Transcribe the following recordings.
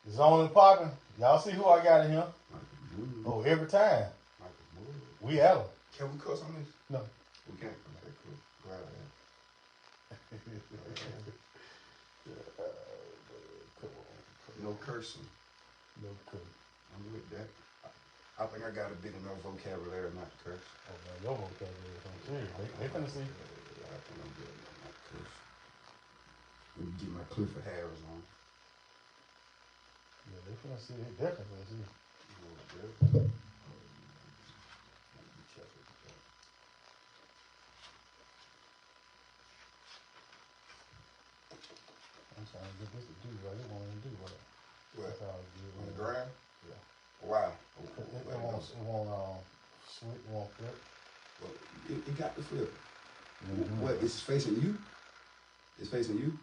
It's on and popping. Y'all see who I got in here? Oh, every time. We at 'em. Can we cuss on this? No. We can't. Okay, cool. Glad I am. No cursing. No cursing. I'm with that. I think I got a big enough vocabulary not to curse. Oh man, your vocabulary is on serious. They finna see. I think I'm good enough not to curse. Let me get my Clifford Harris on. Yeah, they finna see. They definitely finna see. I'm trying to get this to do right. It won't even do right. What? That's how it do. On the ground? Yeah. Why? It won't switch. It won't flip. Well, it got to flip. Mm-hmm. What? It's facing you? It's facing you?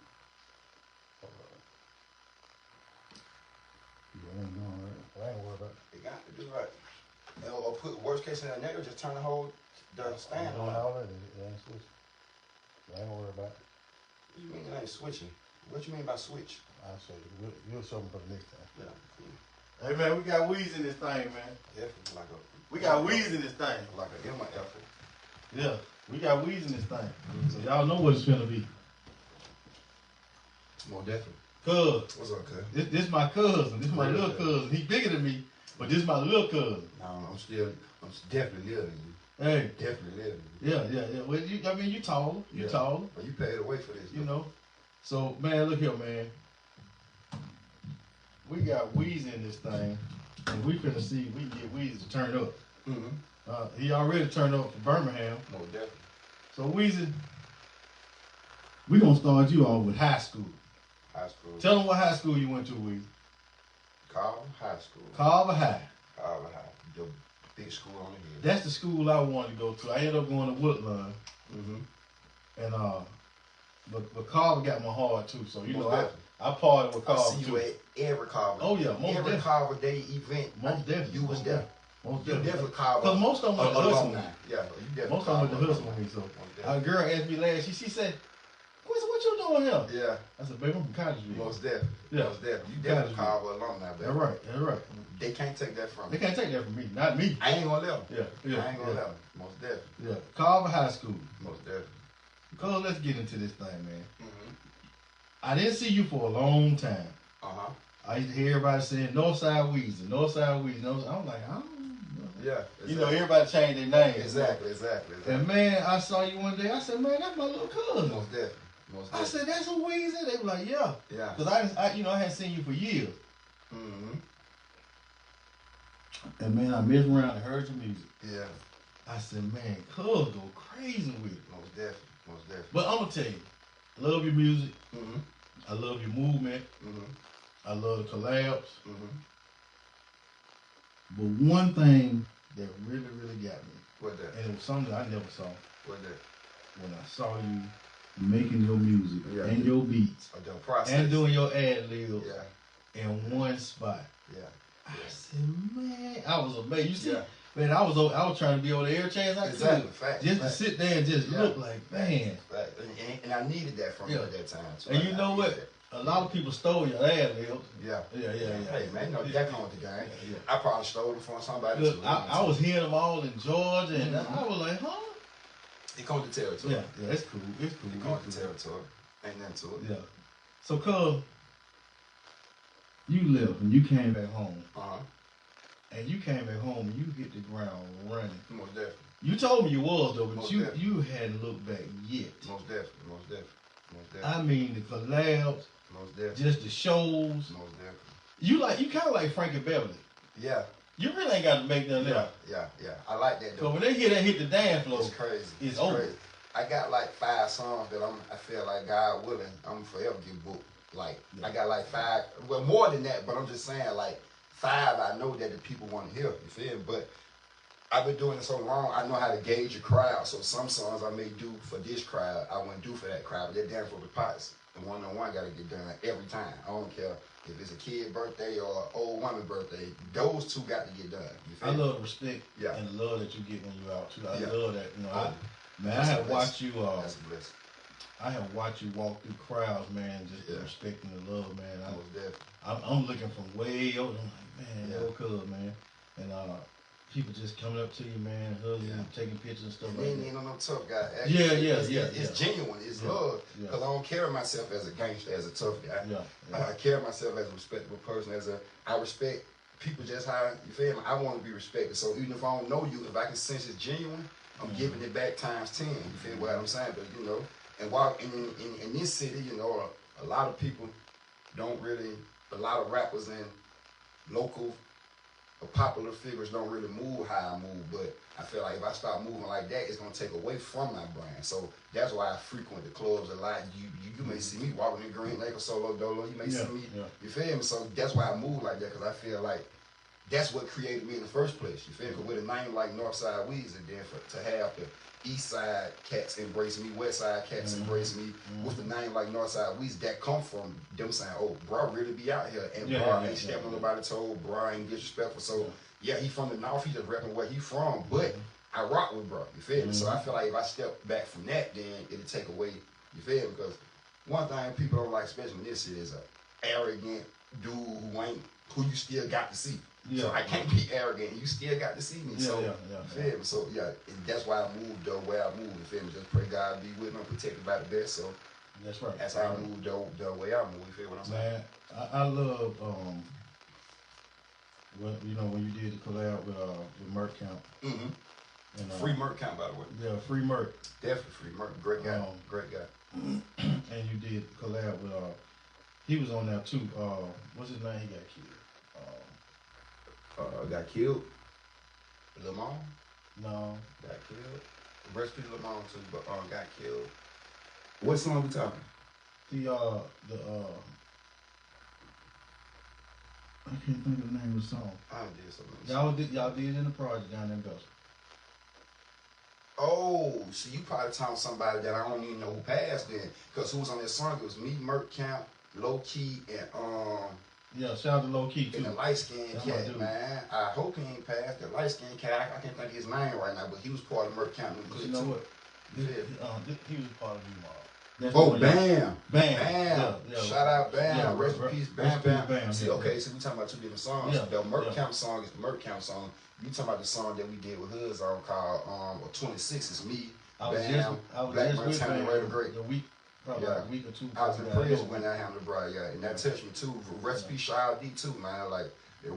Yeah, it ain't doing right. I ain't worried about it. It got to do right. Or put worst case scenario, just turn the whole stand on. Already. It ain't switching. I ain't worried about it. What you mean it ain't switching? What you mean by switch? I'll show you. You'll show me for the next time. Yeah. Hey man, we got Weezy in this thing, man. Yeah, like We got Weezy in this thing. Like an Emma effort. Yeah, we got Weezy in this thing. So y'all know what it's gonna be. More definitely. Cuz. What's up, cuz? This my cousin. This my little cousin. He bigger than me, but this my little cousin. No, I'm definitely living you. Hey. Definitely living you. Yeah. Well, you taller. You taller. But you paid away for this. You know. So man, look here, man. We got Weezy in this thing, and we finna see if we can get Weezy to turn up. Mm-hmm. He already turned up for Birmingham. More definitely. So Weezy, we gonna start you off with high school. High school. Tell them what high school you went to, Weezy. Carver High School. Carver High. Carver High. The big school on the hill. That's the school I wanted to go to. I ended up going to Woodlawn. Mm-hmm. And but Carver got my heart too. So you Most know definitely. I partied with Carver I see too. you at every Carver. Oh yeah, most every definitely. Carver Day event. Most definitely. You was there. Most You definitely. definitely Carver. Because most of them went to hustle with me. Yeah, you definitely. Most of them went to hustle with me. So a girl asked me last year. She said, "What you doing here?" Yeah. I said, "Baby, I'm from Cottesville." Most definitely. Yeah. Most definitely. You definitely Carver alumni, baby. That's right. That's right. They can't take that from They me. can't take that from me. Not me. I ain't gonna let them. Yeah. I ain't gonna let them. Most definitely. Yeah. Carver High School. Most definitely. Because let's get into this thing, man. Mm-hmm. I didn't see you for a long time. Uh-huh. I used to hear everybody saying Northside Weezy, Northside Weezy. I'm like, I don't know. Yeah. Exactly. You know, everybody changed their names. Exactly. And man, I saw you one day. I said, man, that's my little cousin. Most definitely. I said, that's who Weezy. They were like, yeah. Yeah. Because I hadn't seen you for years. Mm-hmm. And man, I messed around and heard your music. Yeah. I said, man, cuz go crazy with it. Most definitely. Most definitely. But I'm gonna tell you, I love your music. Mm-hmm. I love your movement. Mm-hmm. I love the collabs. Mm-hmm. But one thing that really, really got me, What that? and it was something I never saw, What that? when I saw you making your music and your beats The process. and doing your ad libs Yeah. in one spot. Yeah. I said, man, I was amazed. You see, Yeah. man, I was trying to be over there every chance I Exactly. could. Fact. Just fact. to sit there and just look like, man. Fact. And I needed that from you at that time too. And you know what? A lot of people stole your ad libs. Yeah. Hey man, you know that comes with the game. Yeah. I probably stole it from somebody Look, too. I was hearing them all in Georgia, and I was like, huh? It comes to territory. Yeah, it's cool. It's cool. It comes to territory. Ain't nothing to it. Yeah. So, cuz, you left and you came back home. Uh-huh. And you came back home and you hit the ground running. Most definitely. You told me you was, though, but Most you definitely. hadn't looked back yet. Most definitely. Most definitely. Most definitely. I mean, the collabs, Most definitely. just the shows. Most definitely. You kind of like Frankie Beverly. Yeah. You really ain't got to make nothing else. Yeah. I like that though. So when they hear that hit the dance floor, It's crazy. It's over. Crazy. I got like 5 songs that I feel like God willing, I'm forever get booked. Like I got like 5, well more than that, but I'm just saying like 5 I know that the people want to hear. You feel me? But I've been doing it so long, I know how to gauge a crowd. So some songs I may do for this crowd, I wouldn't do for that crowd. But they're down for the pots. The one-on-one got to get done every time. I don't care if it's a kid birthday or an old woman birthday. Those 2 got to get done. You feel I me? love the respect and the love that you get when you out too. I love that. You know, Oh, I have watched you. That's a blessing. I have watched you walk through crowds, man, just respecting the love, man. I'm looking from way over. I'm like, man, no cuz, man. And people just coming up to you, man, hugging, taking pictures and stuff like that. Ain't no tough guy. It's genuine. It's love. Because I don't carry myself as a gangster, as a tough guy. I carry myself as a respectable person. I respect people just how, you feel me? I want to be respected. So even if I don't know you, if I can sense it's genuine, I'm giving it back times 10. You feel what I'm saying? But, you know, and while in this city, you know, a lot of people don't really, a lot of rappers and local popular figures don't really move how I move, but I feel like if I start moving like that, it's gonna take away from my brand. So that's why I frequent the clubs a lot. You may see me walking in Green Lake or Solo Dolo. You may see me. You feel me? So that's why I move like that, because I feel like that's what created me in the first place. You feel me? Because with a name like Northside Weezy, then to have the East Side cats embrace me, West Side cats embrace me, with the name like Northside Weezy, that come from them saying, oh, bro really be out here, and bro ain't stepping on nobody's toe, bro ain't disrespectful. So yeah, he from the North, he just repping where he from, but I rock with bro, you feel me? So I feel like if I step back from that, then it'll take away, you feel me? Because one thing people don't like, especially in this city, is a arrogant dude who you still got to see. So I can't be arrogant. You still got to see me. You feel me? So and that's why I moved the way I moved. You feel me? Just pray God be with me, protected by the best. So that's right. That's how I moved the way I move. You feel what I'm saying? Man, I love when you did the collab with Merc Camp. And, free Merc Camp, by the way. Yeah, free Merc. Definitely free Merc. Great guy. Great guy. And you did the collab with he was on there too. What's his name? He got killed. Got killed. Lamont? No. Got killed. Rest in Lamont too, but got killed. What song we talking? I can't think of the name of the song. I did something. Y'all did in the project down in Belgium. Oh, so you probably talking somebody that I don't even know who passed then. Because who was on that song? It was me, Merc Camp, Low Key, and yeah, shout out to Low Key too. And the light skinned cat, man. I hope he ain't passed. The light skinned cat, I can't think of his name right now, but he was part of Merc Camp. You know what? He was part of Oh, Bam. Yeah. Shout out Bam. Yeah, rest in peace, Bam. See, yeah. Okay, so we talking about two different songs. Yeah, The Merc Camp song is the Merc Camp song. You talking about the song that we did with Hoods on called 26 is me, Bam, Black Montana, Red Great. Probably like a week or two. I was in prison when that happened, bro. Yeah, and that touched me too. Recipe Child D too, man. Like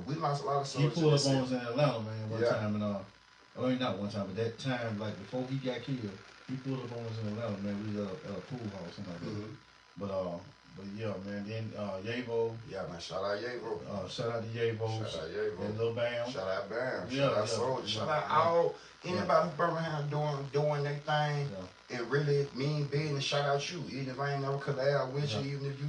we lost a lot of soldiers. He pulled up on us in Atlanta, man, one time, and I mean not one time, but that time, like before he got killed, he pulled up on us in Atlanta, man. We was at a pool house, something like that. But yeah, man. Then Yavo. Yeah, man. Shout out Yavo. Shout out to Yavo. Shout out Yavo. And Lil Bam. Shout out Bam. Yeah, shout out Soldier. Shout out all anybody from Birmingham doing their thing and really mean business. Shout out you. Even if I ain't never collab with you, even if you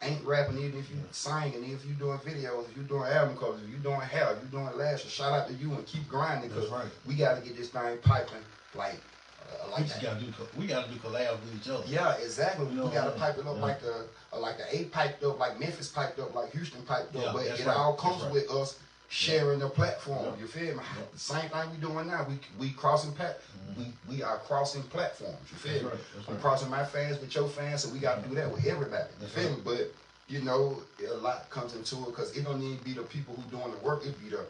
ain't rapping, even if you singing, even if you doing videos, if you doing album covers, if you doing hair, if you doing lashes, shout out to you and keep grinding because we got to get this thing piping like we gotta do collabs with each other. Yeah, exactly. We gotta pipe it up like the A piped up, like Memphis piped up, like Houston piped up. But it all comes with us sharing the platform. You feel me? The same thing we doing now. We crossing we are crossing platforms. You feel me? I'm crossing my fans with your fans, so we gotta do that with everybody. You feel me? But you know, a lot comes into it because it don't need to be the people who doing the work. It be the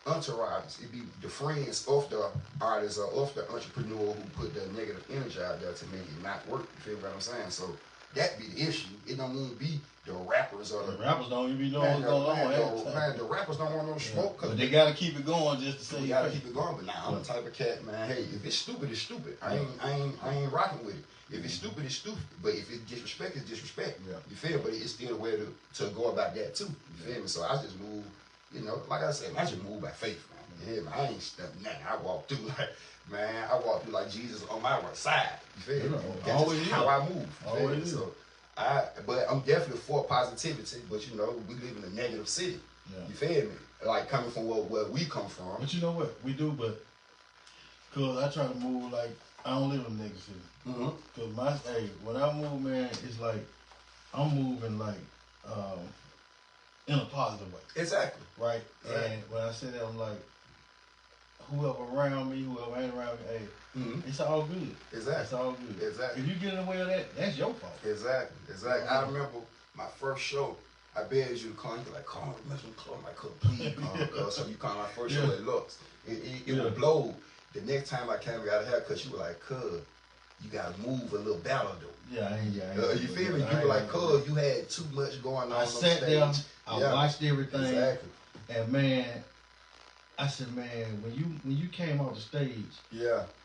entourages, it be the friends of the artists or of the entrepreneur who put the negative energy out there to make it not work. You feel what I'm saying? So that be the issue. It don't need to be the rappers or the rappers don't even be knowing what's going on. Man, the rappers don't want no smoke. But they gotta keep it going just to say. You gotta keep it going. But now I'm the type of cat, man. Hey, if it's stupid, it's stupid. I ain't rocking with it. If it's stupid, it's stupid. But if it's disrespect, it's disrespect. You feel? But it's still a way to go about that too. You feel me? So I just move. You know, like I said, I just move by faith, man. Yeah, man, I ain't stepping nothing. I walk through like Jesus on my right side. You feel me? That's just how I move. So but I'm definitely for positivity. But you know, we live in a negative city. You feel me? Like coming from where we come from. But you know what we do, cause I try to move like I don't live in a negative city. Cause when I move, man, it's like I'm moving like. In a positive way. Exactly. Right? And when I say that, I'm like, whoever around me, whoever ain't around me, hey, it's all good. Exactly. It's all good. Exactly. If you get in the way of that, that's your fault. Exactly. Exactly. I remember my first show. I begged you to come. You're like, come, mess with Chloe. I'm like, please come, So you come my first show at Lux. It would blow. The next time I came, we got a haircut. You were like, cuz, you gotta move a little better though. Yeah, I ain't. You feel me? You were like, cuz, you had too much going on. I sat there. I watched everything. Exactly. And man, I said, man, when you came off the stage,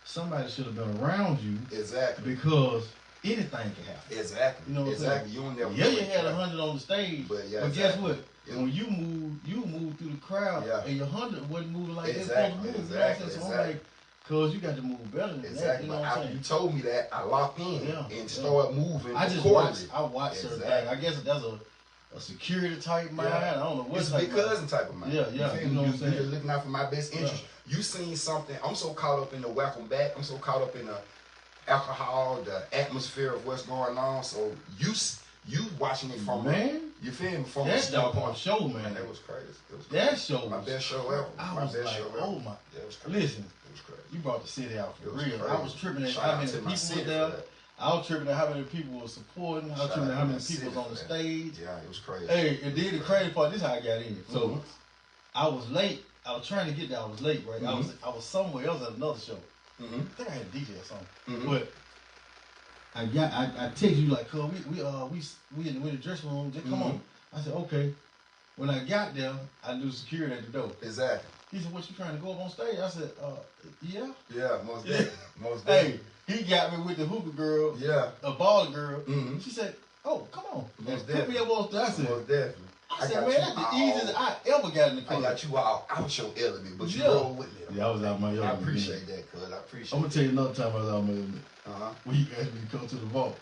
somebody should have been around you. Exactly. Because anything can happen. Exactly. You know what I'm saying? You don't never. Yeah, you had 100 on the stage, but guess what? Yeah. When you moved through the crowd, and your 100 wasn't moving like it's supposed to move. Exactly. So I'm like, cuz you got to move better than that. You know what I'm saying? You told me that. I locked in and started moving. I just watched. I watched certain things. I guess that's a security type mind. I don't know what's a big cousin type of mind. Yeah. You know what I'm saying? You're looking out for my best interest. You seen something. I'm so caught up in the welcome back. I'm so caught up in the alcohol, the atmosphere of what's going on. So you watching it from you feel me from that standpoint. Show, man. That was crazy. That show, my best show ever. I was like, oh my. It was crazy. Listen, it was crazy. You brought the city out for real. Crazy. I was tripping at how many people were there. I was tripping at how many people were supporting. I was tripping at how many people was on the stage. Yeah, it was crazy. Hey, and then the crazy part, this is how I got in. So I was late. I was trying to get there. I was late, right? I was somewhere else at another show. I think I had a DJ or something. But I text you like, cuz we in the dressing room. Just come on. I said, okay. When I got there, I knew security at the door. Exactly. He said, what, you trying to go up on stage? I said, yeah. Yeah, most definitely. Most definitely. Hey, he got me with the hookah girl. Yeah. A baller girl. She said, oh, come on. Most put me up on stage. I said, most definitely. I said, man, that's the easiest I ever got in the club. I got you out your element, but you roll with me. Yeah, I was out my element. I appreciate that, cuz. I appreciate it. I'm going to tell you another time I was out my element. When he asked me to come to the vault.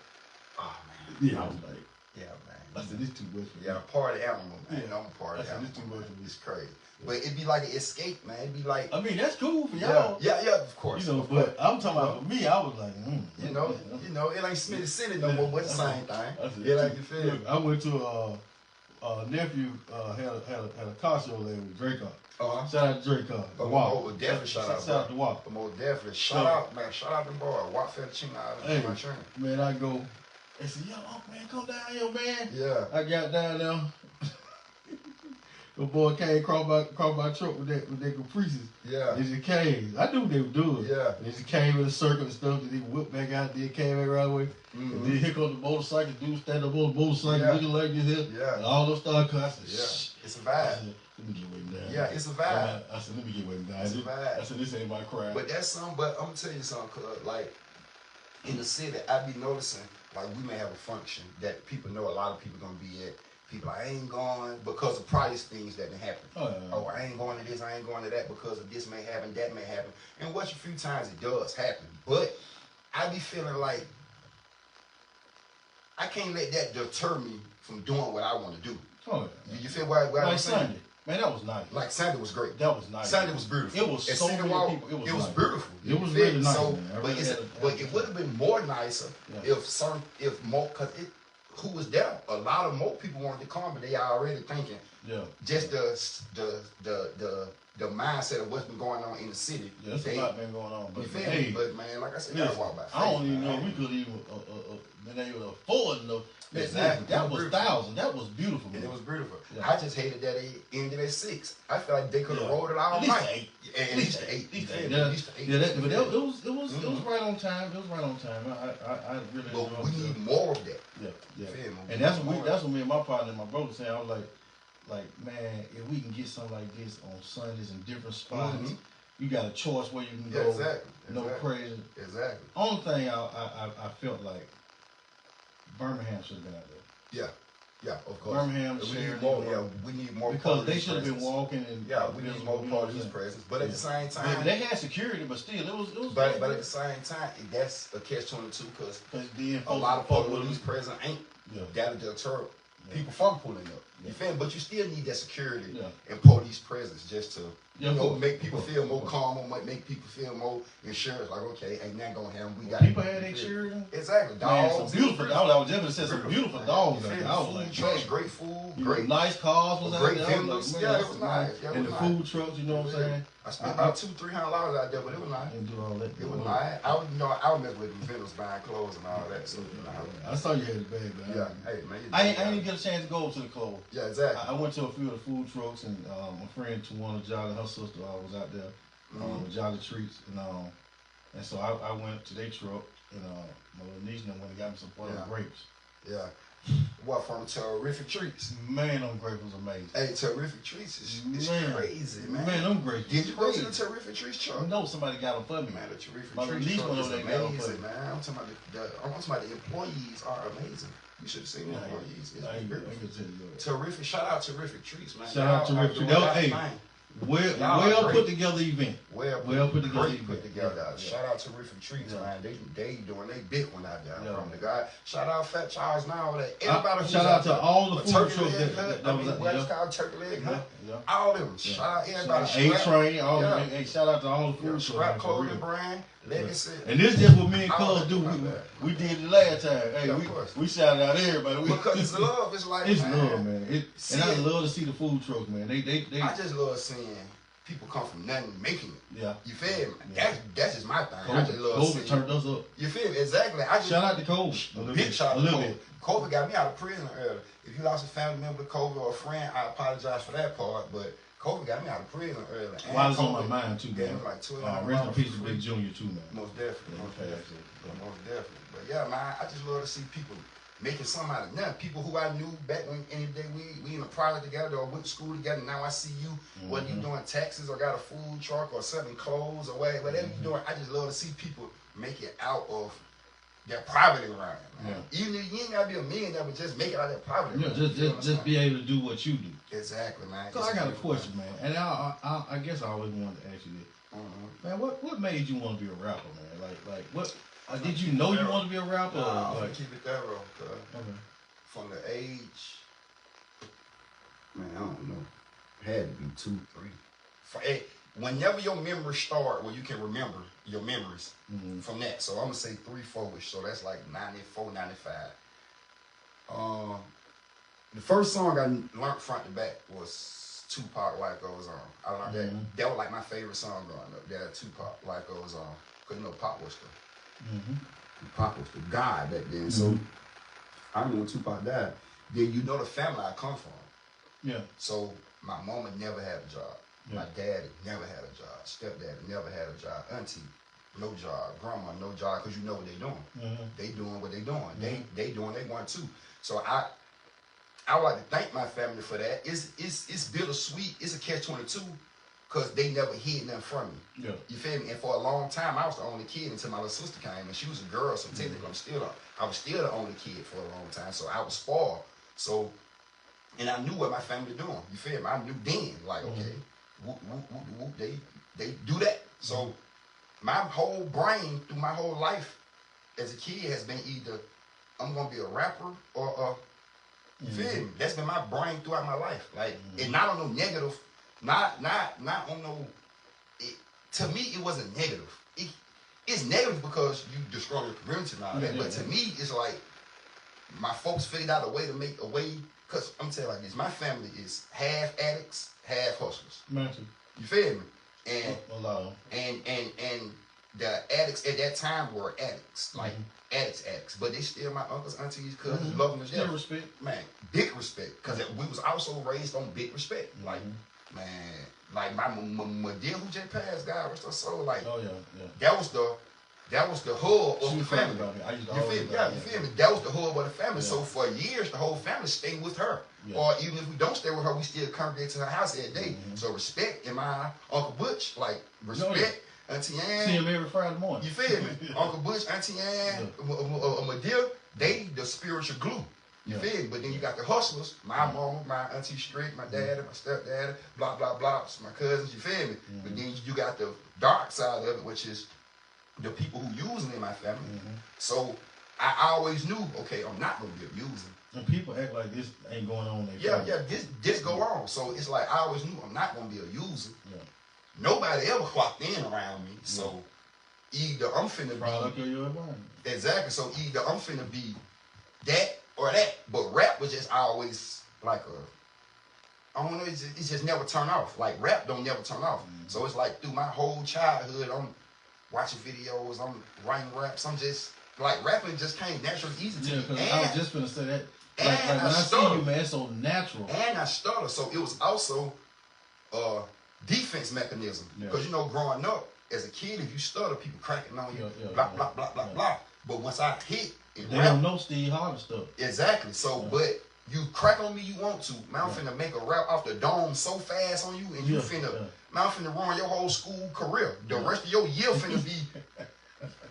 Oh, man. Yeah, I was like, yeah, man. I said, this too much for me. Yeah, party animal, man. Yeah. I'm a party animal. This too much for me. It's crazy. But it'd be like an escape, man. It'd be like... I mean, that's cool for y'all. Yeah, of course. You know, but I'm talking about for me, I was like, You know, it ain't Smitty City no more, but it's the same thing. It ain't you feel. Look, I went to nephew had a car show there with Drake on. Shout out to Drake on. Definitely shout out to Wap. Most definitely. Shout out, man. Shout out them boys. Wap Fettuccine out of my training. Man, I go. They said, yo, man, come down here, man. Yeah. I got down there. The boy came cross my truck with that caprices. Yeah. They just came. I knew what they were doing. Yeah. They just came in a circle and stuff. Then they whipped back out. Then came back right away. And then here comes the motorcycle. Dude stand up on the motorcycle looking like this here. Yeah. And all those started cussing. Yeah. It's a vibe. I said, let me get way down. Yeah, it's a vibe. I said, let me get way down. It's a vibe. I said, this ain't my crowd. But that's something. But I'm gonna tell you something, cuz like in the city, I be noticing like we may have a function that people know a lot of people gonna be at. People I ain't going because of price things that can happen. Oh, I ain't going to this, I ain't going to that because of this may happen, that may happen. And watch a few times it does happen. But I be feeling like I can't let that deter me from doing what I want to do. Oh, yeah. You feel what I'm saying? Sunday. Man, that was nice. Like Sunday was great. That was nice. Sunday was beautiful. It was so many people. It was beautiful. It was really nice. So, but it would have been more nicer if more, because who was there? A lot of more people wanted to come, but they are already thinking. Yeah. Just the mindset of what's been going on in the city. Yeah, there's a lot been going on. But, but man, like I said, gotta walk by faith. I don't even know if we could even been able to afford enough. Exactly. That was $1,000. That was beautiful. And it was beautiful. Yeah. I just hated that it ended at 6. I feel like they could have rolled it all night. At least 8. But it was right on time. It was right on time. I really enjoyed it. But we need more of that. Yeah. And that's what me and my partner and my brother saying. I was like, man, if we can get something like this on Sundays in different spots, you got a choice where you can go. Exactly. No crazy. Exactly. Only thing I felt like Birmingham should have been out there. Yeah, of course. Birmingham, we need more because they should have been walking and we need more part of his presence. But at the same time, they had security, but still, it was. But at the same time, that's a catch-22 because a lot of police presence ain't that'll deter people from pulling up. You feel me? But you still need that security and police presence just to make people feel more calm, make people feel more insurance. Like, okay, ain't that gonna happen? We got people had their children. Exactly. Dogs. Man, some beautiful. I was just said some beautiful dogs. I was like, trucks, great food, great nice cars was great out there. vendors. Yeah, it was nice. And the food trucks, you know what I'm saying? I spent about $200-300 out there, but it was nice. And do all that. It was nice. I would mess with the vendors buying clothes and all that. So I saw you had it bad, man. Yeah, hey man. I ain't get a chance to go to the clothes. Yeah, exactly. I went to a few of the food trucks, and my friend Tawana Jolly, her sister, was out there with Jolly Treats, and so I went to their truck, and my little niece went and got me some grapes. Yeah. What, from Terrific Treats? Man, them grapes was amazing. Hey, Terrific Treats is crazy, man. Man, them grapes. Did you go to the Terrific Treats truck? No, somebody got them for me. Man, the Terrific Treats truck is amazing, man. I'm talking about the employees are amazing. You should have seen the employees. It's terrific. Shout out Terrific Treats, man. Shout out Terrific Treats. Well put together event. Well put together. Shout out Terrific Treats, man. They doing they big one out there from the guy. Shout out Fat Charles now. Everybody. Shout out to all the food trucks that was West Coast Turkey Leg Hut. All them. Shout out everybody. A-Train. Shout out to all the food trucks. Scrap Clothing Brand. Legacy. And this is just what me and Cuz do. We did it last time. Hey, we shouted out everybody. Because it's love. It's like, it's love, man. And I love to see the food trucks, man. They I just love seeing people come from nothing making it. Yeah. You feel me? That's just my thing. I just love seeing. COVID turned us up. You feel me? Exactly. Shout out to COVID. Big shout out to COVID. COVID got me out of prison early. If you lost a family member to COVID or a friend, I apologize for that part, but COVID got me out of prison early. Well, I was on my mind too, man. Like rest in peace to Big Junior too, man. Most definitely. But yeah, man, I just love to see people making something out of nothing. People who I knew back when any day we in a project together or went to school together. Now I see you, whether you doing taxes or got a food truck or selling clothes or whatever you doing. I just love to see people make it out of their poverty around. Even if you ain't gotta be a millionaire, but just make it out of their poverty. Just be able to do what you do. Exactly, man. So I got a question, man, and I guess I always wanted to ask you this. Man, what made you want to be a rapper, man? Like what? Did you know you wanted to be a rapper? No, keep it that real. From the age, man, I don't know. It had to be 2, 3. Whenever your memories start, where you can remember your memories from that. So I'm gonna say 3, 4-ish. So that's like 94, 95. The first song I learned front to back was Tupac, Life Goes On. I learned that. That was like my favorite song growing up. That Tupac, Life Goes On. Cause you know Pop was Pop was the guy back then. So I remember when Tupac died. Then you know the family I come from. Yeah. So my mama never had a job. My daddy never had a job. Stepdaddy never had a job. Auntie, no job. Grandma, no job. Cause you know what they doing. They doing what they doing. They doing they want to. So I would like to thank my family for that. It's bittersweet. It's a catch-22 because they never hid nothing from me. Yeah. You feel me? And for a long time, I was the only kid until my little sister came, and she was a girl, so technically I was still the only kid for a long time. So I was spoiled. So, and I knew what my family doing. You feel me? I knew then, like, okay, whoop, whoop, whoop, whoop, they do that. So my whole brain through my whole life as a kid has been either I'm gonna be a rapper or you feel me? That's been my brain throughout my life. Like, and not on no negative, not on no. To me, it wasn't negative. It's negative because you destroy your community and all that. But to me, it's like my folks figured out a way to make a way. Cause I'm telling you like this, my family is half addicts, half hustlers. You feel me? And the addicts at that time were addicts, like addicts. But they still my uncles, aunties, cousins, loving us. Big respect, man. Big respect, cause we was also raised on big respect. Like, man, like my dear who just passed, God rest her soul. Like, that was the hub of the family. You feel me? That was the hub of the family. So for years, the whole family stayed with her. Or even if we don't stay with her, we still congregate to her house every day. So respect in my Uncle Butch, like respect. Auntie Ann. See him every Friday morning. You feel me? Uncle Butch, Auntie Ann, my dear, they the spiritual glue. You feel me? But then you got the hustlers, my mama, my auntie Strick, my dad, my stepdad, blah, blah, blah, my cousins, you feel me? But then you got the dark side of it, which is the people who using in my family. So I always knew, okay, I'm not gonna be abusing. And people act like this ain't going on. This go on. So it's like I always knew I'm not gonna be a user. Yeah. Nobody ever clocked in around me. So either I'm finna be exactly. So either I'm finna be that or that. But rap was just always like I don't know. It just never turn off. Like rap don't never turn off. Mm-hmm. So it's like through my whole childhood, I'm watching videos. I'm writing raps. I'm just like rapping just came naturally easy to me. And I was just gonna say that. Like when I see you, man, it's so natural. And I stutter, so it was also defense mechanism. Because, you know, growing up, as a kid, if you stutter, people cracking on you, blah, blah, blah. But once I hit and they don't know Steve Harvey stuff. Exactly. So, but you crack on me you want to. Man, I'm finna make a rap off the dome so fast on you, and you finna, man, I'm finna ruin your whole school career. The rest of your year finna be,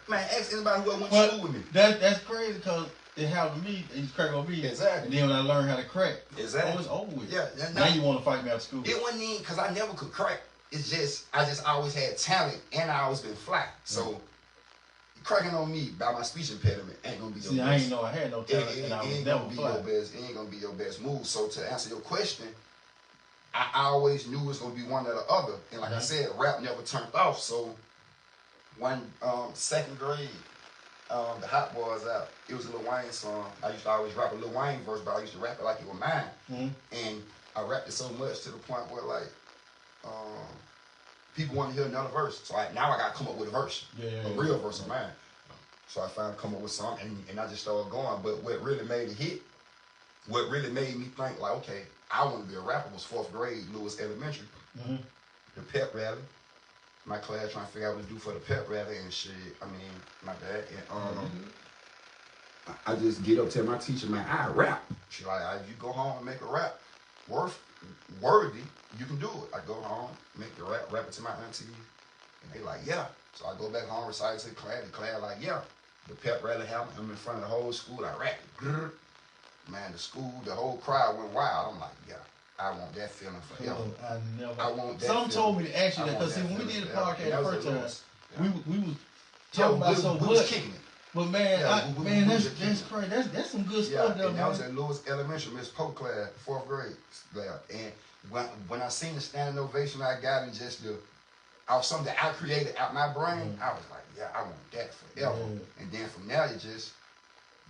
man, ask anybody who ever went to school with me. That's crazy, because it happened to me, and you crack on me. Exactly. And then when I learned how to crack, it's over with. Yeah. Now you want to fight me out of school. It wasn't even because I never could crack. It's just, I just always had talent, and I always been fly. So, cracking on me by my speech impediment ain't gonna be your best. I ain't know I had no talent, and I was never fly. It ain't gonna be your best move. So, to answer your question, I always knew it was gonna be one or the other. And like I said, rap never turned off. So, when second grade, the Hot Boys out. It was a Lil Wayne song. I used to always rap a Lil Wayne verse, but I used to rap it like it was mine. And I rapped it so much to the point where like people want to hear another verse. So now I got to come up with a verse, a real verse of mine. So I finally come up with something, and I just started going. But what really made it hit, what really made me think like, okay, I want to be a rapper was 4th grade, Lewis Elementary. The pep rally. My class trying to figure out what to do for the pep rally and shit. I mean, my bad. And I just get up to my teacher, man, I rap. She like, if you go home and make a rap worthy, you can do it. I go home, make the rap it to my auntie, and they like, yeah. So I go back home, recite to the class like, yeah. The pep rally happened. I'm in front of the whole school. I rap it. Man, the whole crowd went wild. I'm like, yeah. I want that feeling forever. I want that. Some told me to ask you that, because see, when we did the podcast the first time, we was talking about so much. We was kicking it. But man, that's crazy. That's some good stuff though, and man. I was at Lewis Elementary, Miss Pope class, 4th grade. And when I seen the standing ovation I got, and just out something that I created out my brain, I was like, yeah, I want that forever. And then from there, it just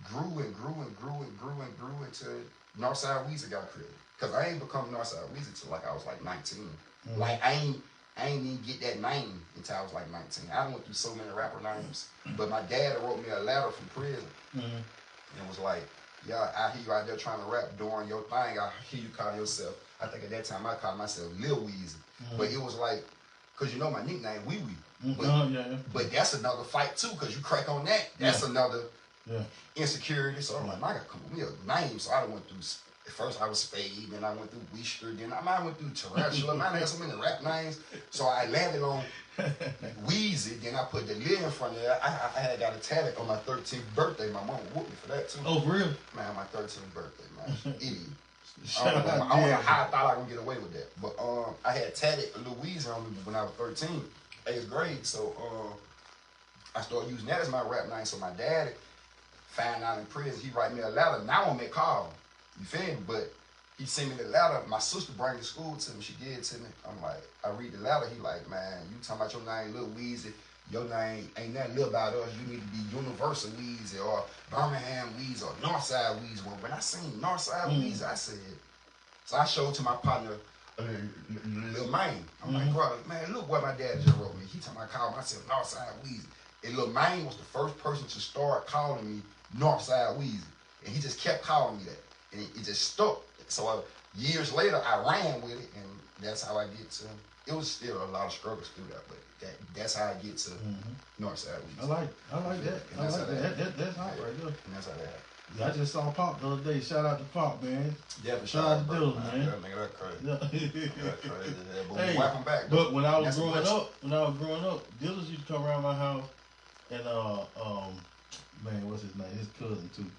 grew and grew and grew and grew and grew until Northside Weezy got created. Because I ain't become Northside Weezy till like I was like 19. Like I ain't even get that name until I was like 19. I went through so many rapper names. But my dad wrote me a letter from prison. And was like, yeah, I hear you out there trying to rap, doing your thing. I hear you call yourself, I think at that time I called myself Lil Weezy. But it was like, because you know my nickname, Wee Wee. But that's another fight too, because you crack on that. That's another insecurity. So I'm like, I got to come up with a name. So I went through. First I was Spade, then I went through Weester, then I went through Tarantula. I had so many rap names, so I landed on Weezy. Then I put the lid in front of it. I had got a tattoo on my 13th birthday. My mom whooped me for that too. Oh, for real? Man, my 13th birthday, man. Idiot. I don't know how I thought I would get away with that, but I had tatted Louise on me when I was 13, 8th grade. So I started using that as my rap name. So my daddy found out in prison. He write me a letter. Now I won't make call. You feel me? But he sent me the letter. My sister brought it to school to me. She gave it to me. I'm like, I read the letter. He like, man, you talking about your name, Lil Weezy. Your name ain't nothing little about us. You need to be Universal Weezy or Birmingham Weezy or Northside Weezy. Well, when I seen Northside Weezy, I said, so I showed to my partner, Lil Maine. I'm like, brother, man, look what my dad just wrote me. He told me I called myself Northside Weezy. And Lil Maine was the first person to start calling me Northside Weezy. And he just kept calling me that. And it just stuck. So years later, I ran with it, and that's how I get to. It was still a lot of struggles through that, but that's how I get to Northside Weezy. I like that. I like that. That's hot right there. And that's how that happened. Yeah, I just saw Pop the other day. Shout out to Pop, man. Yeah, for shout out to Dylan, man. That's crazy. That's crazy. But hey, welcome back. But when I was growing up, Dylan used to come around my house, and man, what's his name? His cousin too.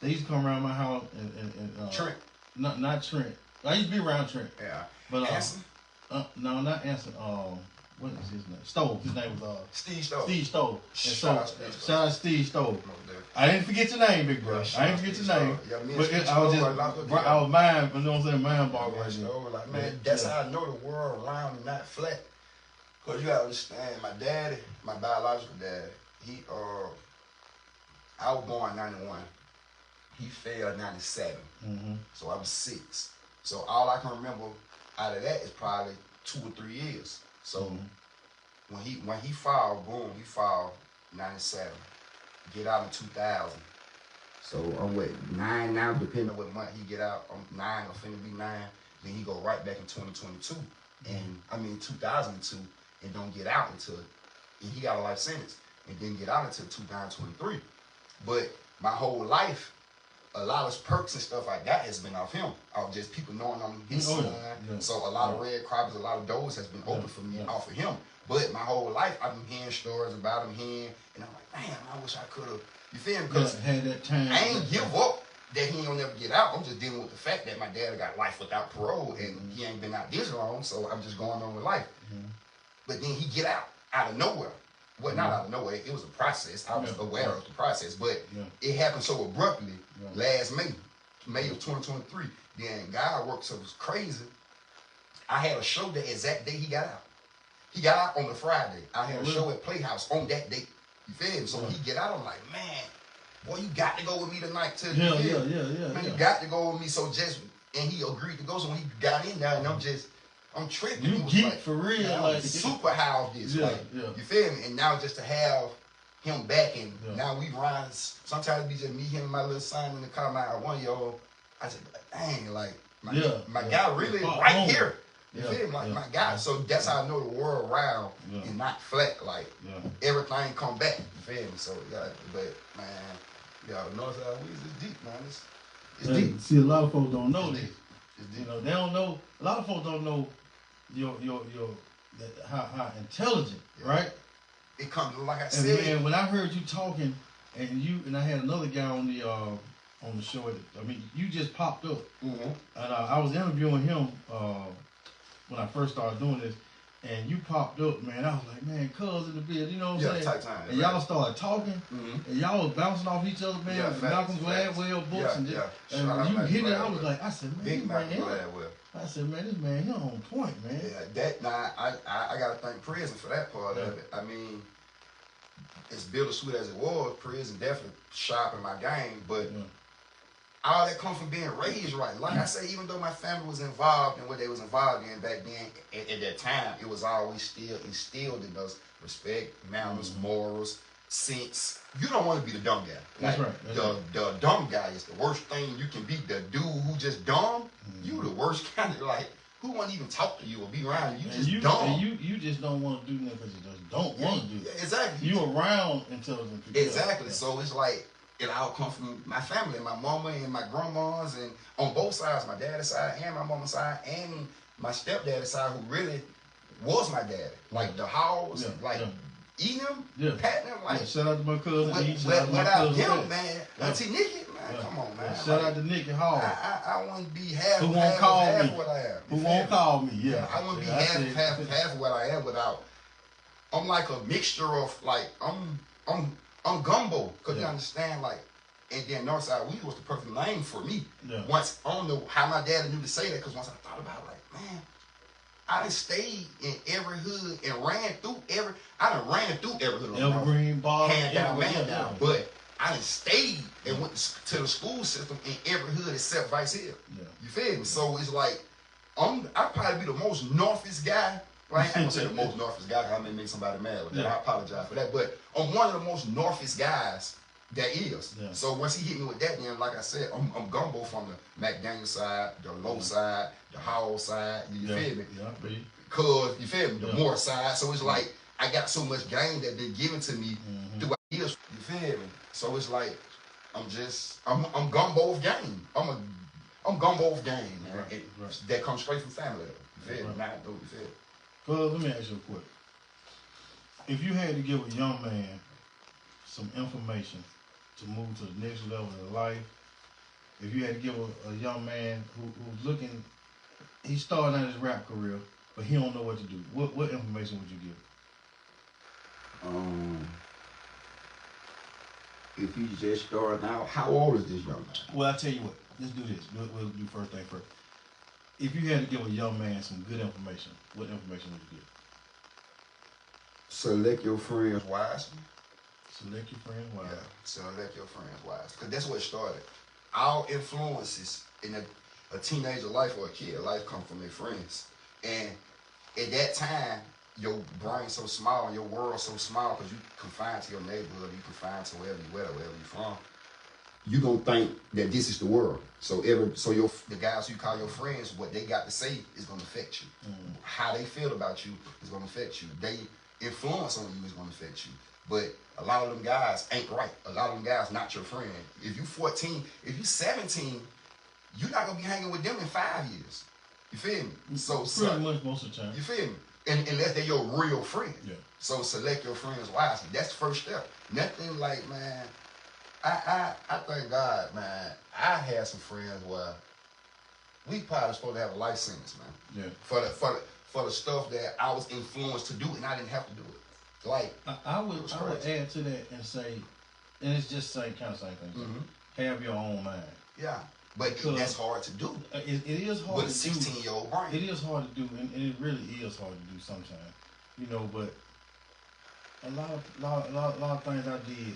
They used to come around my house and Trent. Not Trent. I used to be around Trent. Yeah. But Anson? No, not Anson. what is his name? Stove. His name was Steve Stove. Steve Stove. Shout out Steve Stove. I didn't forget your name, big bro. I didn't forget your name. Yeah, but I was mind, you know what I'm saying, mind ball right there. Like, man, that's how I know the world round and not flat. Cause you gotta understand, my daddy, my biological dad, I was born in 91. He failed in 97. So I was 6. So all I can remember out of that is probably 2 or 3 years. So when he filed, boom, he filed 97. Get out in 2000. So I'm with 9 now, depending on what month he get out. I'm 9, I'm finna be 9. Then he go right back in 2022. And I mean 2002, and don't get out until, and he got a life sentence, and didn't get out until 2023. But my whole life, a lot of perks and stuff like that has been off him. Of just people knowing I'm his son. Yeah. So a lot of red carpets, a lot of doors has been open for me off of him. But my whole life, I've been hearing stories about him and I'm like, damn, I wish I could have. You feel me? Because had that time. I ain't give up that he ain't gonna never get out. I'm just dealing with the fact that my dad got life without parole, and he ain't been out this long, so I'm just going on with life. But then he get out of nowhere. Well, not out of nowhere. It was a process. I was aware of the process, but it happened so abruptly last May of 2023. Then God worked so it was crazy. I had a show the exact day he got out. He got out on the Friday. I had a show at Playhouse on that date. You feel me? So when he get out, I'm like, man, boy, you got to go with me tonight too. Man, you got to go with me. So and he agreed to go. So when he got in there, and I'm tripping. You geek like, for real. Man, like super high off this. You feel me? And now just to have him back, and now we ride. Sometimes it be just me, him, and my little son in the car, my 1-year-old. I said, dang, like my guy really right here. You feel me? Like my guy. So that's how I know the world round and not flat. Like everything come back. You feel me? So but man, Northside Weezy is deep, man. It's deep. See, a lot of folks don't know this. You know, they don't know. A lot of folks don't know how intelligent, right? It comes like I said. And man, when I heard you talking, and I had another guy on the show. I mean, you just popped up, and I was interviewing him when I first started doing this, and you popped up, man. I was like, man, cuz in the bed, you know what I'm saying? Tight time. And y'all started talking, and y'all was bouncing off each other, man. With Malcolm Gladwell books, and when you hit it, I was like, I said, man, Big Malcolm Gladwell. I said, man, this man, he on point, man. Yeah, I gotta thank prison for that part of it. I mean, as bittersweet as it was, prison definitely sharpened my game, but all that comes from being raised right. Like I say, even though my family was involved in what they was involved in back then, at that time, it was always still instilled in us respect, manners, morals, sense. You don't want to be the dumb guy. Like, that's right. The dumb guy is the worst thing you can be. The dude who just dumb, you the worst kind of, like, who won't even talk to you or be around you? You just dumb. And you just don't want to do nothing because you just don't want to do it. Yeah, exactly. You around intelligent people. Exactly. So it's like, it all comes from my family, my mama and my grandmas, and on both sides, my daddy's side and my mama's side, and my stepdaddy's side, who really was my daddy. Like the house, eating him, patting him, like. Shout out to my cousin. Without him, man, Auntie Nikki, man, come on, man. Shout out to Nikki Hall. I want to be half who won't call me. What I am. Who won't call me? Yeah. I want to be half of what I am without. I'm like a mixture of like I'm gumbo, because you understand, like, and then Northside Weezy was the perfect name for me. Once, I don't know how my dad knew to say that, because once I thought about it, like, man, I done stayed in every hood and ran through every hood. Evergreen, Bar, hand down, man down. But I done stayed and went to the school system in every hood except Vice Hill. You feel me? So it's like, I'd probably be the most northest guy. Well, I ain't gonna say the most northest guy, because I may make somebody mad with that. I apologize for that. But I'm one of the most northest guys that is. So once he hit me with that, then like I said, I'm gumbo from the McDaniel side, the low side, the Howell side. You feel me? Cause you feel me? The Moore side. So it's like I got so much game that been given to me throughout years. You feel me? So it's like I'm gumbo of game. I'm gumbo of game, man. That comes straight from family. You feel me? Now I know you feel me. Well, let me ask you a question. If you had to give a young man some information to move to the next level of life, if you had to give a young man who's looking, he's starting out his rap career, but he don't know what to do. What information would you give? If he's just starting out, how old is this young man? Well, I tell you what. Let's do this. We'll do first thing first. If you had to give a young man some good information, what information would you give? Select your friends wisely. Select your friends wisely. Yeah, select your friends wisely. Because that's where it started. All influences in a teenager life or a kid life come from their friends. And at that time, your brain's so small and your world's so small because you confined to your neighborhood, you confined to wherever you're from. You gonna think that this is the world. So the guys who you call your friends, what they got to say is gonna affect you. Mm-hmm. How they feel about you is gonna affect you. They influence on you is gonna affect you. But a lot of them guys ain't right. A lot of them guys not your friend. If you 14, if you 17, you're not gonna be hanging with them in 5 years. You feel me? So pretty much most of the time. You feel me? And unless they're your real friend. Yeah. So select your friends wisely. That's the first step. Nothing like, man. I thank God, man. I had some friends where we probably supposed to have a life sentence, man. Yeah. For the stuff that I was influenced to do and I didn't have to do it. Like I would add to that and say, and it's just same thing. Mm-hmm. Have your own mind. Yeah. But that's hard to do. It is hard with a 16-year-old brain. It is hard to do, and it really is hard to do sometimes. You know, but a lot of things I did.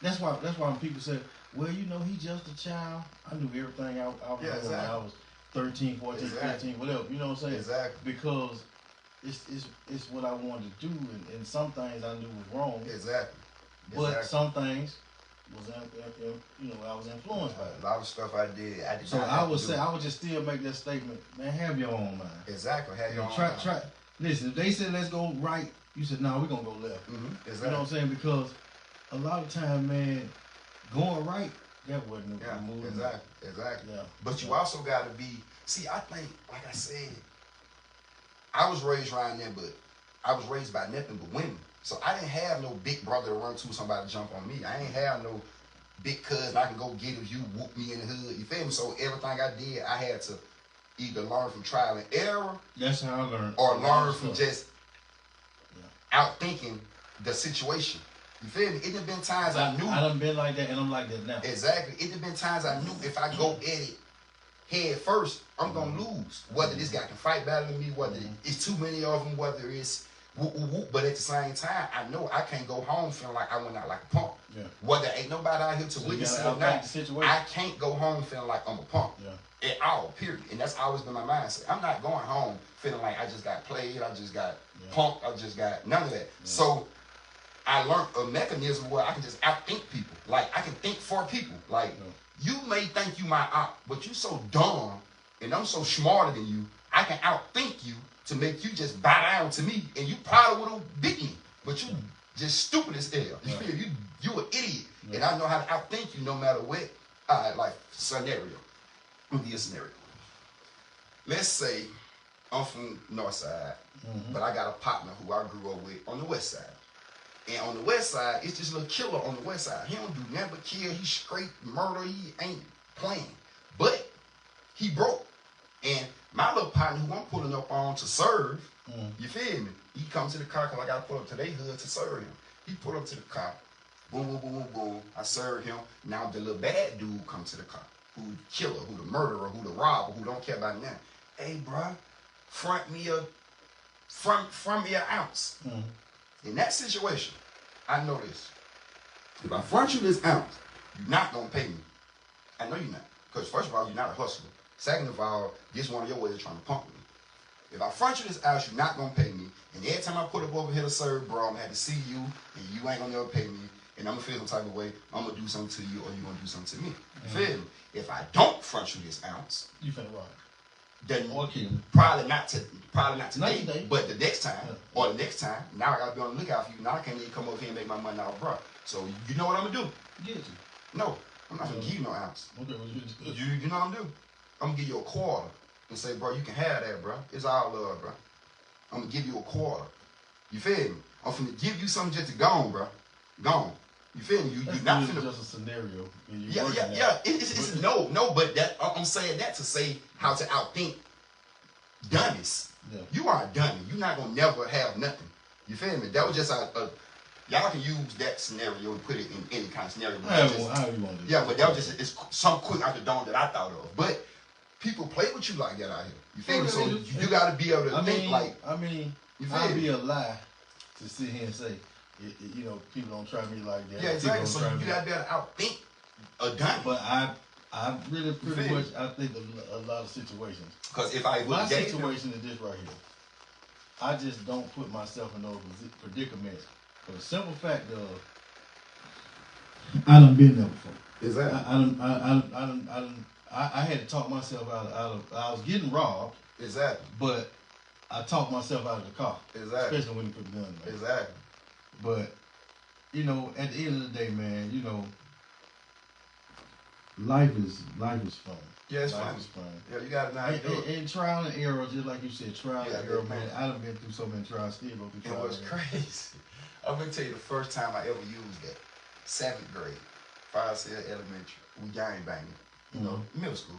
That's why when people say, well, you know, he just a child. I knew everything I exactly. When I was 13, 14, exactly. 15, whatever. You know what I'm saying? Exactly. Because it's what I wanted to do, and some things I knew was wrong. Exactly. But some things was I was influenced by it. A lot of stuff I did. So I would just still make that statement, man, have your own mind. Exactly. Have your own mind. Try. Listen, if they said let's go right, you said no, we're gonna go left. Mm-hmm. Exactly. You know what I'm saying? Because a lot of time, man, going right, that wasn't the move. Exactly. Yeah. But you also gotta be, I think, like I said, I was raised around there, but I was raised by nothing but women. So I didn't have no big brother to run to, somebody to jump on me. I ain't have no big cousin I can go get if you whoop me in the hood. You feel me? So everything I did, I had to either learn from trial and error. That's how I learned. Or learn from just outthinking the situation. You feel me? It done been times I knew. I done been like that, and I'm like that now. Exactly. It done been times I knew if I go at it head first, I'm going to lose. Whether this guy can fight better than me, whether it's too many of them, whether it's whoop, whoop, whoop. But at the same time, I know I can't go home feeling like I went out like a punk. Yeah. Whether ain't nobody out here to witness it or not, I can't go home feeling like I'm a punk. Yeah. At all, period. And that's always been my mindset. I'm not going home feeling like I just got played, I just got punked, I just got none of that. Yeah. So I learned a mechanism where I can just outthink people. Like, I can think for people. Like, you may think you my op, but you so dumb, and I'm so smarter than you, I can outthink you to make you just bow down to me, and you probably would have beat me. But you just stupid as hell. You feel you an idiot. And I know how to outthink you no matter what. Like, scenario. Let me give you a scenario. Let's say I'm from Northside, but I got a partner who I grew up with on the West Side. And on the West Side, it's this little killer on the West Side. He don't do nothing but kill. He straight murder. He ain't playing. But he broke. And my little partner who I'm pulling up on to serve, you feel me? He comes to the car because I got to pull up to their hood to serve him. He pulled up to the car. Boom, boom, boom, boom, boom. I serve him. Now the little bad dude comes to the car. Who the killer, who the murderer, who the robber, who don't care about nothing. Hey, bruh, front me an ounce. In that situation, I know this. If I front you this ounce, you're not going to pay me. I know you're not. Because first of all, you're not a hustler. Second of all, this one of your ways of trying to pump me. If I front you this ounce, you're not going to pay me. And every time I put up over here to serve, bro, I'm going to have to see you, and you ain't going to ever pay me. And I'm going to feel some type of way. I'm going to do something to you, or you're going to do something to me. You feel me? If I don't front you this ounce, you finna rock. Then probably not today, but the next time, or the next time, now I gotta be on the lookout for you. Now I can't even come over here and make my money out, bro. So you know what I'm gonna do? Get you. No, I'm not gonna give you no ounce. Okay, you know what I'm gonna do? I'm gonna give you a quarter and say, bro, you can have that, bro. It's all love, bro. I'm gonna give you a quarter. You feel me? I'm finna give you something just to go on, bro. Gone. You feel me? You're not finna. Just a scenario. Yeah. It's no, but that I'm saying that to say how to outthink dummies. Yeah. You are a dummy. You're not gonna never have nothing. You feel me? That was just y'all can use that scenario and put it in any kind of scenario. How you want to do yeah, but that was just it's some quick out the dome that I thought of. But people play with you like that out here. You feel me? So you got to be able to think like. I mean, I'd be a lie to sit here and say, you know, people don't try me like that. Yeah, exactly. So you got to be able to outthink a dummy. But I really pretty much I think a lot of situations. Because if I my situation is this right here. I just don't put myself in those predicaments for the simple fact of I done been there before. Exactly. I had to talk myself out of I was getting robbed. Exactly. But I talked myself out of the car. Exactly. Especially when you put the gun in there. Exactly. But, you know, at the end of the day, man, you know, life is fun. Yeah, it's life fun. is fun. Yeah, you got to know how to do it. And trial and error, just like you said, trial and error, man. I done been through so many trials, still go through trials. It was crazy. I'm going to tell you the first time I ever used that. 7th grade. Five-Cell Elementary. We gang banging. You know, middle school.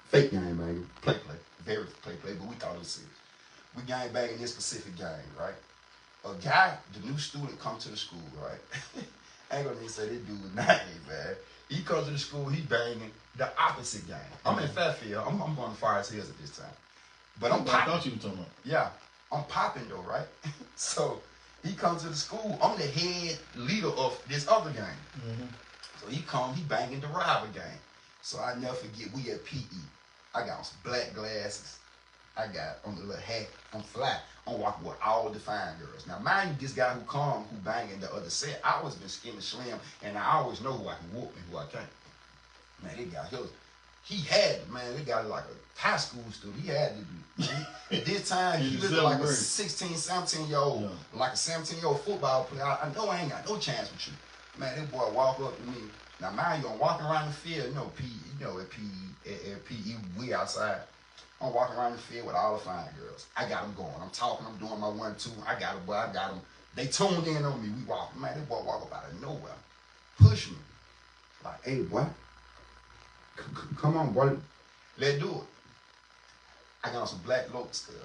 Fake gang banging. Play. Very play, but we thought it was serious. We gang banging this specific gang, right? A guy, the new student, come to the school, right? I ain't gonna even say this dude was not man. He comes to the school, he banging the opposite gang. I'm in Fairfield. I'm going to Forest Hills at this time. But I'm popping. I thought you were talking about. Yeah, I'm popping though, right? So he comes to the school. I'm the head leader of this other gang. So he come, he banging the rival gang. So I never forget, we at PE. I got on some black glasses. I got on the little hat. I'm fly. I'm walking with all the fine girls. Now, mind you, this guy who come, who banging the other set, I always been skinny slim, and I always know who I can whoop and who I can't. Man, that guy, he had, man, that guy like a high school student. He had to be. At this time, he looked like a 16, 17-year-old, like a 17-year-old football player. I know I ain't got no chance with you. Man, that boy walk up to me. Now, mind you, I'm walking around the field, at PE, we outside. I'm walking around the field with all the fine girls. I got them going. I'm talking. I'm doing my 1-2. I got them, boy. I got them. They tuned in on me. We walking. Man, that boy walk up out of nowhere. Push me. Like, hey, boy. Come on, boy. Let's do it. I got on some black locs, cuz.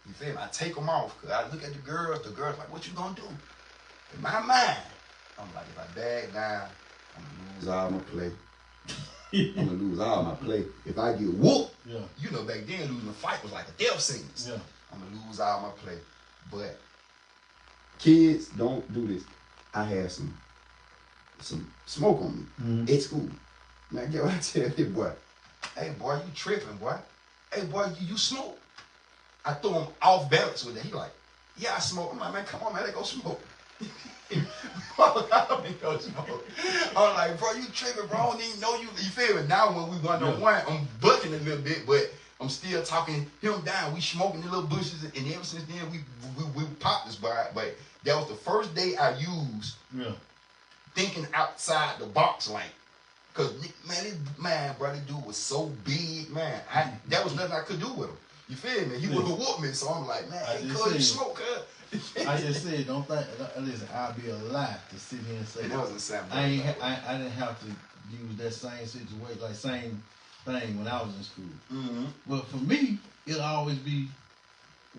You feel me? I take them off, cuz. I look at the girls. The girls like, what you gonna do? In my mind, I'm like, if I bag down, I'm gonna lose all my play. I'm gonna lose all my play. If I get whooped, you know, back then losing a fight was like a death sentence. Yeah. I'm gonna lose all my play. But kids, don't do this. I had some smoke on me at school. Man, get what I tell you, boy. Hey, boy, you tripping, boy. Hey, boy, you smoke. I threw him off balance with that. He like, yeah, I smoke. I'm like, man, come on, man, let's go smoke. I'm like, bro, you tripping, bro. I don't even know you. You feel me? Now when we 1-on-1, I'm bucking a little bit, but I'm still talking him down. We smoking the little bushes, and ever since then we popped this, but that was the first day I used thinking outside the box lane. Cause man, bro, this dude was so big, man. That was nothing I could do with him. You feel me? He would have whooped me, so I'm like, man, hey, cuz you smoke, cuz. I just said, don't think. Listen, I'll be a lie to sit here and say that wasn't Sam. I didn't have to use that same situation, like same thing when I was in school. But for me, it'll always be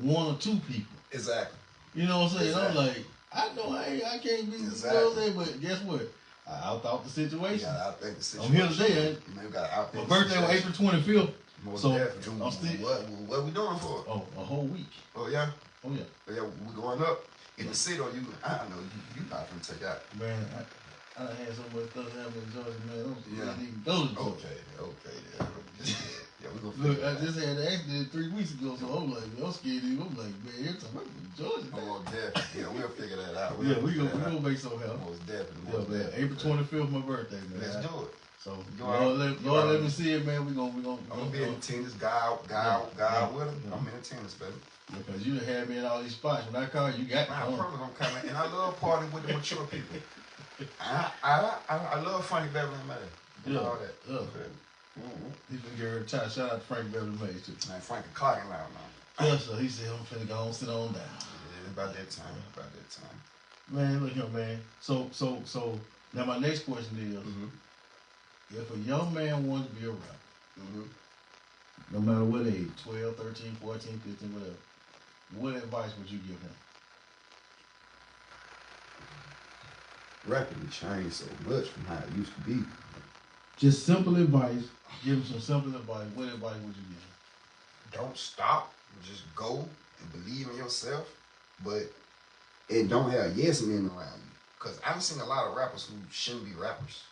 1 or 2 people. Exactly. You know what I'm saying? Exactly. I'm like, I know I can't be. Exactly. You know what I'm saying? But guess what? I outthought the situation. Yeah, I think the situation. I'm here today. My birthday was April 25th. So I'm still. What we doing for? Oh, a whole week. Oh yeah. Oh yeah. Oh yeah. We going up in the city. Or you? I don't know. You not gonna take out. Man, I done had so much stuff happening in Georgia, man. I even go to Georgia. Okay. Yeah, we gonna. Look, I just had an accident 3 weeks ago, so I'm like, I'm scared. I'm like, man, every time I'm in Georgia. Oh, definitely. Yeah, we'll figure that out. We gonna make something happen. Most definitely. Yeah, man. April 25th, my birthday, man. Let's do it. So, Lord, let me see it, man. I'm gonna be in attendance. God with him. I'm in attendance, baby. Because you had me in all these spots. When I call you, got me. I'm probably gonna come in, and I love partying with the mature people. I love Frankie Beverly and May. You know all that. Yeah. He finna get ready to shout out to Frankie Beverly May too. Man, Frankie clocking loud now. Yeah, so he said I'm finna go on, sit on down. Yeah, about that time. Man, look here, man. So now my next question is, if a young man wanted to be a rapper, No matter what age, 12, 13, 14, 15, whatever. What advice would you give him? Rapping changed so much from how it used to be. Just simple advice. Give him some simple advice. What advice would you give him? Don't stop. Just go and believe in yourself. And don't have yes men around you. Because I've seen a lot of rappers who shouldn't be rappers.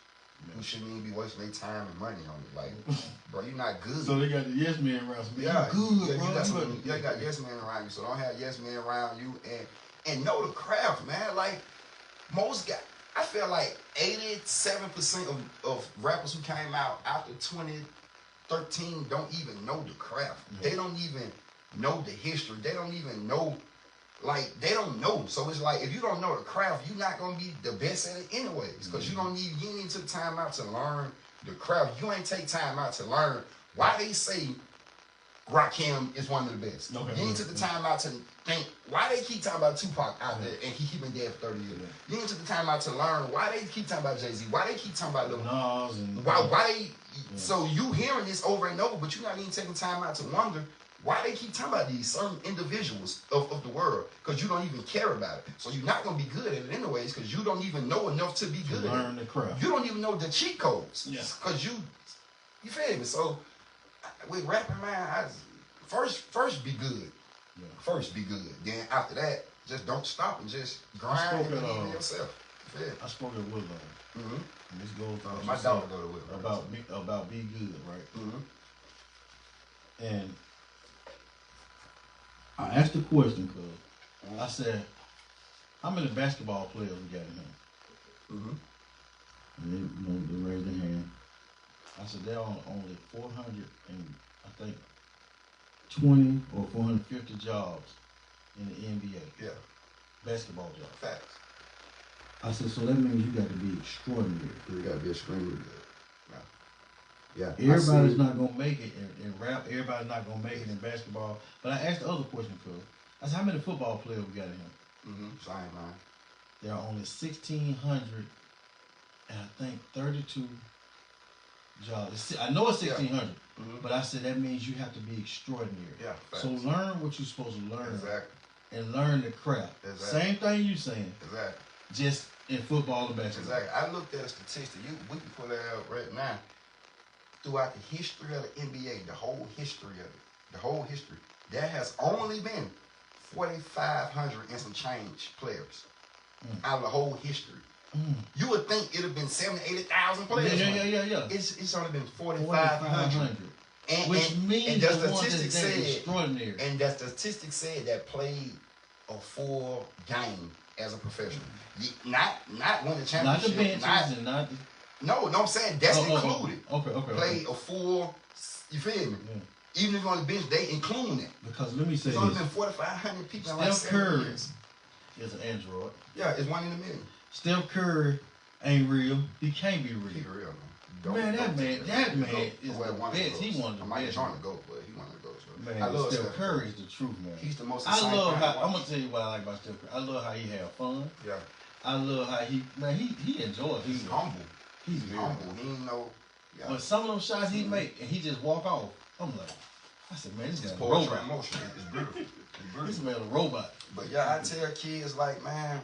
Yeah. Who shouldn't even be wasting their time and money on it. Like, bro, you're not good. So they got the yes men around you. Yeah, good, yeah, bro. You got yes men around you. So don't have yes men around you and know the craft, man. Like, most guys, I feel like 87% of rappers who came out after 2013 don't even know the craft. Yeah. They don't even know the history. They don't even know, like, they don't know. So it's like, if you don't know the craft, you're not going to be the best at it anyways. Because you ain't even took time out to learn the craft. You ain't take time out to learn why they say Rakim is one of the best. Okay. You ain't took the time out to think why they keep talking about Tupac out there and he been dead for 30 years. You ain't took the time out to learn why they keep talking about Jay-Z, why they keep talking about Lil Nas and why they so you hearing this over and over, but you're not even taking time out to wonder why they keep talking about these certain individuals of the world, because you don't even care about it. So you're not gonna be good at it anyways, because you don't even know enough to be good learn the craft. You don't even know the cheat codes. Yeah. Because you feel me? So with rapping, man, first be good. Yeah. First be good. Then after that, just don't stop and just grind and believe in yourself. Yeah. I spoke at Woodlawn. Mm-hmm. This goes my daughter go to Woodlawn. About be good, right? Mm-hmm. And I asked the question because I said, how many basketball players we got in here? Mm-hmm. And they raised their hand. I said, there are only 400 and I think 20 or 450 jobs in the NBA. Yeah. Basketball jobs. Facts. I said, so that means you got to be extraordinary. You got to be extremely good. Yeah. Everybody's not going to make it in rap. Everybody's not going to make it in basketball. But I asked the other question, Phil. I said, how many football players we got in here? So I ain't lying. There are only 1,600 and I think 32 jobs. I know it's 1,600, but I said that means you have to be extraordinary. Yeah. So learn what you're supposed to learn. Exactly. And learn the craft. Exactly. Same thing you saying. Exactly. Just in football and basketball. Exactly. I looked at a statistic. We can pull that out right now. Throughout the history of the NBA, the whole history of it, there has only been 4,500 and some change players out of the whole history. You would think it'd have been 70,000, 80,000 players. Yeah. It's only been 4,500. Which means the the statistic said extraordinary. And the statistic said that played a full game as a professional. Not win the championship. Not the benches and not the... No, I'm saying that's included. Okay. Played a full, you feel me? Yeah. Even if you're on the bench, they include it. Because let me say there's only been 4,500 people in like 7 years. Is an android. Yeah, it's 1 in a million. Steph Curry ain't real. He can't be real. He's real, man. That man is the best. He one of the best. I might join the GOAT, but he one of the GOATs. Man, I love Steph Curry is the truth, man. He's the most exciting. I love how, I'm going to tell you what I like about Steph Curry. I love how he have fun. Yeah. I love how he enjoys. He's humble. He's humble. He ain't no. Yeah. But some of those shots he make and he just walk off. I'm like, I said, man, this man's a robot. Emotion. It's beautiful. This man's a robot. But yeah, I tell kids like, man,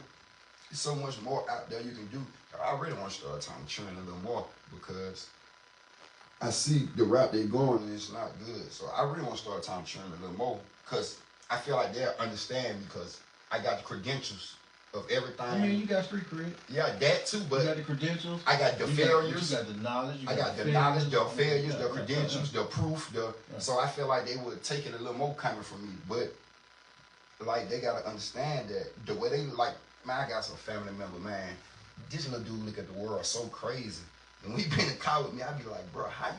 there's so much more out there you can do. I really want to start time training a little more because I see the route they're going and it's not good. So I really want to start time training a little more because I feel like they'll understand because I got the credentials of everything. I mean, you got street cred. Yeah, that too, but you got the credentials. I got the failures. You got the knowledge. I got the knowledge, the failures, the credentials, the proof. So I feel like they would take it a little more coming from me. But like they gotta understand that the way they like, man, I got some family member, man. This little dude look at the world so crazy. And when he been in car with me, I'd be like, bro, how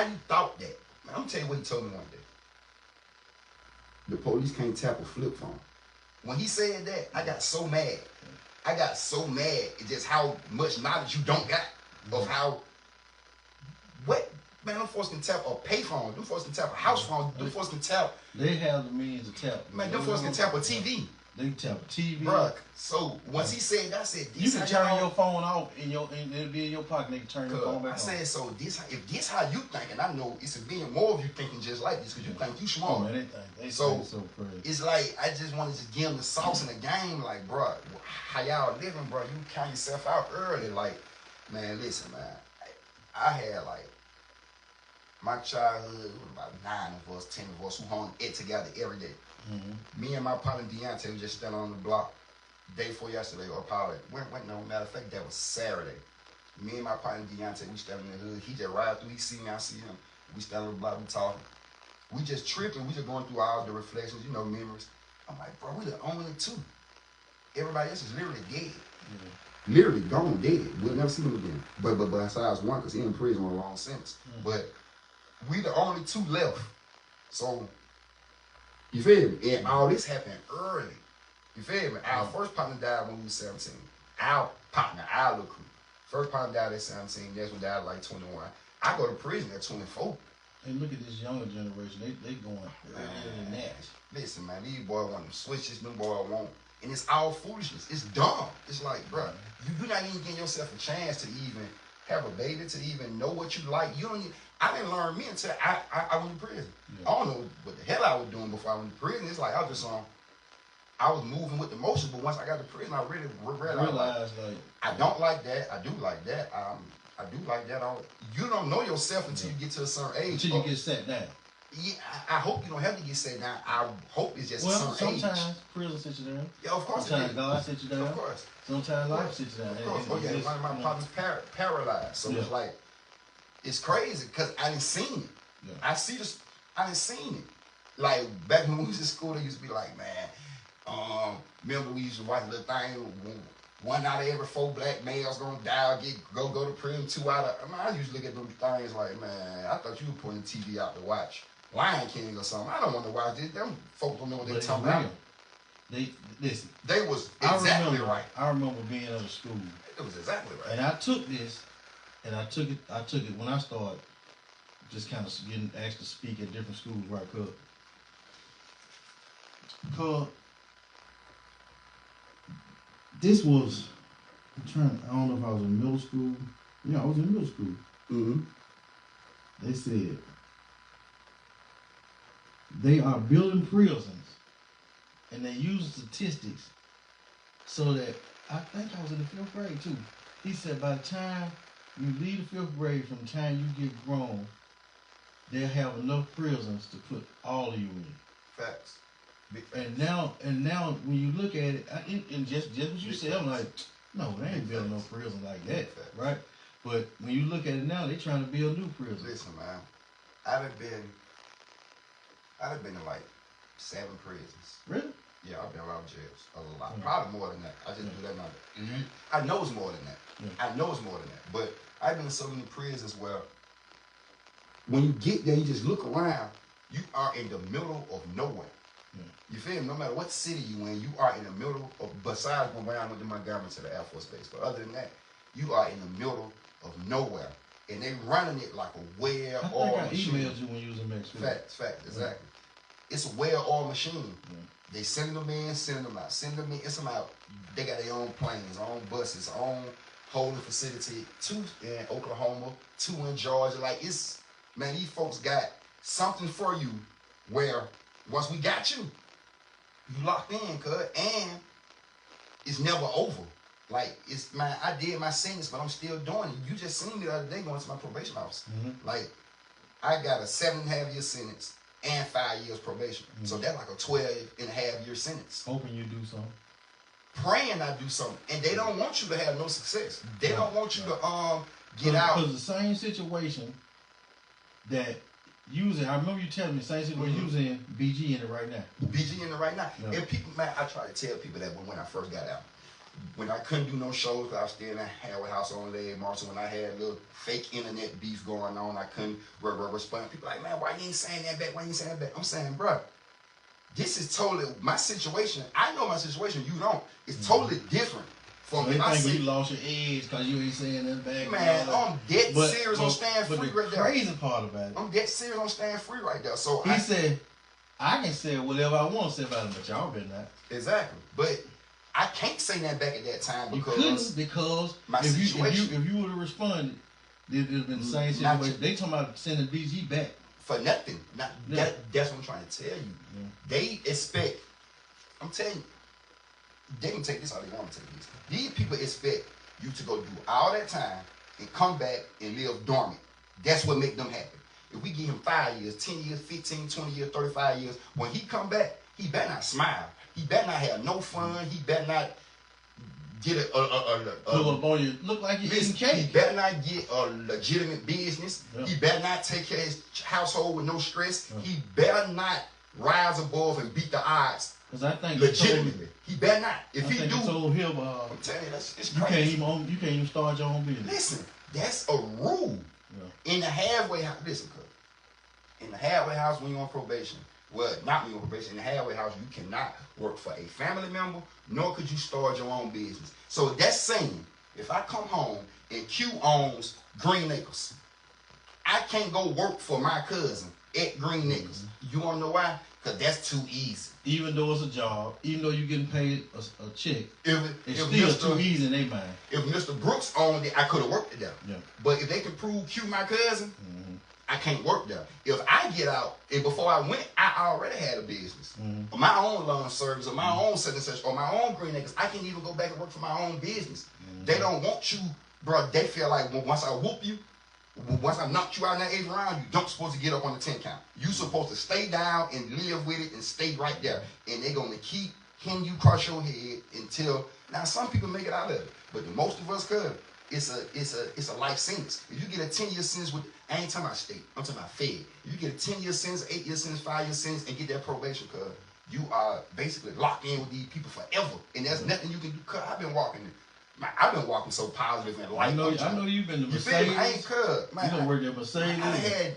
you thought that? Man, I'm gonna tell you what he told me one day. The police can't tap a flip phone. When he said that, I got so mad. It's just how much knowledge you don't got of how, what? Man, them folks can tap a payphone. Them folks can tap a house phone. Them folks can tap. They have the means to tap. Man, them folks can tap a TV. They tap a TV. Bruh, so once he said that, I said, this you can turn your phone off and it'll be in your pocket. They can turn your phone back on. I said, so if this how you think, and I know it's a billion more of you thinking just like this because you think you smart. Oh, man, they so crazy. It's like I just wanted to give them the sauce in the game. Like, bruh, how y'all living, bruh? You count yourself out early. Like, man, listen, man. I had like my childhood, about 9 of us, 10 of us who hung it together every day. Mm-hmm. Me and my partner Deontay, we just standing on the block. Day before yesterday, or probably no matter of fact, that was Saturday. Me and my partner Deontay, we standing in the hood. He just ride through, he see me, I see him. We standing on the block, we talking. We just tripping, we just going through all the reflections, memories. I'm like, bro, we the only two. Everybody else is literally dead. Mm-hmm. Literally gone, dead. We'll never see them again. But besides one, because he in prison on a long sentence. Mm-hmm. But we the only two left. So, you feel me? And all this happened early. You feel me? Our first partner died when we were 17. Our partner, our little crew. First partner died at 17. Next one died at like 21. I go to prison at 24. And look at this younger generation. They going earlier than that. Listen, man, these boys want them switches, them boys won't. And it's all foolishness. It's dumb. It's like, bro, you're not even giving yourself a chance to even have a baby, to even know what you like. You don't even, I didn't learn me until I went to prison. Yeah. I don't know what the hell I was doing before I went to prison. It's like I was just I was moving with the motion, but once I got to prison, I really realized like I don't like that. I do like that. I do like that. You don't know yourself until you get to a certain age. Until you get sat down. Yeah, I hope you don't have to get sat down. I hope it's just a certain age. Sometimes prison sits you down. Yeah, of course. Sometimes God sits you down. Of course. Sometimes life sits you down. Of course. One of my partners paralyzed. So it's like, it's crazy because I didn't seen it. Yeah. I didn't seen it. Like back when we was in school, they used to be like, man, remember we used to watch the thing, 1 out of every 4 black males gonna die or go to prison, 2 out of, I used to look at them things like, man, I thought you were putting the TV out to watch Lion King or something. I don't want to watch this. Them folks don't know what they're talking about. Listen. They was exactly right. I remember being at a school. It was exactly right. And I took this, and I took it when I started just kind of getting asked to speak at different schools where I could. Because this was, I don't know if I was in middle school. Yeah, I was in middle school. Mm-hmm. They said, they are building prisons, and they use statistics so that, I think I was in the 5th grade too. He said by the time you leave the 5th grade, from the time you get grown, they'll have enough prisons to put all of you in. Facts. And now when you look at it, and just what you said, I'm like, no, they ain't building no prison like that, right? But when you look at it now, they trying to build new prisons. Listen, man, I've been in like 7 prisons. Really? Yeah, I've been around jails a lot. Probably more than that. I just do that now. Mm-hmm. I know it's more than that. Yeah. I know it's more than that. But I've been in so many prisons where when you get there, you just look around, you are in the middle of nowhere. Yeah. You feel me? No matter what city you in, you are in the middle of, besides when I went to Montgomery to the Air Force Base, but other than that, you are in the middle of nowhere. And they running it like a well-oiled machine. I emailed you when you was in Mexico. Facts, exactly. Yeah. It's a well-oiled machine. Yeah. They sending them in, sending them out, sending them in, it's them out. They got their own planes, own buses, own holding facility, 2 in Oklahoma, 2 in Georgia. Like, it's, man, these folks got something for you where once we got you, you locked in, cuz, and it's never over. Like, it's, man, I did my sentence, but I'm still doing it. You just seen me the other day going to my probation office. Mm-hmm. Like, I got a 7.5-year sentence and 5 years probation. Mm-hmm. So that's like a 12.5-year sentence. Hoping you do something. Praying I do something. And they don't want you to have no success. They don't want you to get out. Because the same situation that using, I remember you telling me the same situation using BG in it right now. BG in it right now. Yeah. And people, man, I try to tell people that when I first got out, when I couldn't do no shows, because I was still in Howard House on Leg Marshall, when I had a little fake internet beef going on, I couldn't respond. People like, man, why you ain't saying that back? Why you ain't saying that back? I'm saying, bro, this is totally my situation. I know my situation. You don't. It's totally different. So they think you lost your edge because you ain't saying that back. Man, I'm dead serious on staying free right there. But the crazy part about it, I'm dead serious on staying free right there. So he said, I can say whatever I want to say about him, but y'all better not. Exactly. But I can't say that back at that time because you couldn't, because my situation. If you would have responded, it'd have been the same situation. They talking about sending BG back for nothing. That's what I'm trying to tell you. Yeah. They expect. I'm telling you, they can take this how they want to take this. These people expect you to go do all that time and come back and live dormant. That's what make them happy. If we give him 5 years, 10 years, 15, 20 years, 35 years, when he come back, he better not smile. He better not have no fun. He better not get look like he's eating cake. He better not get a legitimate business. Yeah. He better not take care of his household with no stress. Yeah. He better not rise above and beat the odds. Because I think legitimately, he better not. If he do, told him, I'm telling you, it's crazy. You can't even start your own business. Listen, that's a rule. Yeah. In the halfway house, listen, cuz. In the halfway house, when you're on probation, well, not when you're on probation, in the halfway house, you cannot work for a family member, nor could you start your own business. So that's saying, if I come home and Q owns Green Acres, I can't go work for my cousin at Green Acres. Mm-hmm. You want to know why? Because that's too easy. Even though it's a job, even though you're getting paid a check, it's still too easy in their mind. If Mr. Brooks owned it, I could have worked it there. Yeah. But if they can prove Q my cousin, I can't work there. If I get out, and before I went, I already had a business. Or my own lawn service, or my own such and such, or my own Green Acres. I can even go back and work for my own business. They don't want you, bro. They feel like once I whoop you, once I knock you out in that 8th round, you don't supposed to get up on the 10 count. You supposed to stay down and live with it and stay right there. And they're going to keep hitting you across your head until, now some people make it out of it, but the most of us could. It's a life sentence. If you get a 10-year sentence with, I ain't talking about state, I'm talking about fed. If you get a 10-year sentence, 8-year sentence, 5-year sentence, and get that probation card, you are basically locked in with these people forever. And there's nothing you can do. Cause I've been walking so positive in life. I know you've been to Mercedes. I ain't cuz. You don't work at Mercedes. I had,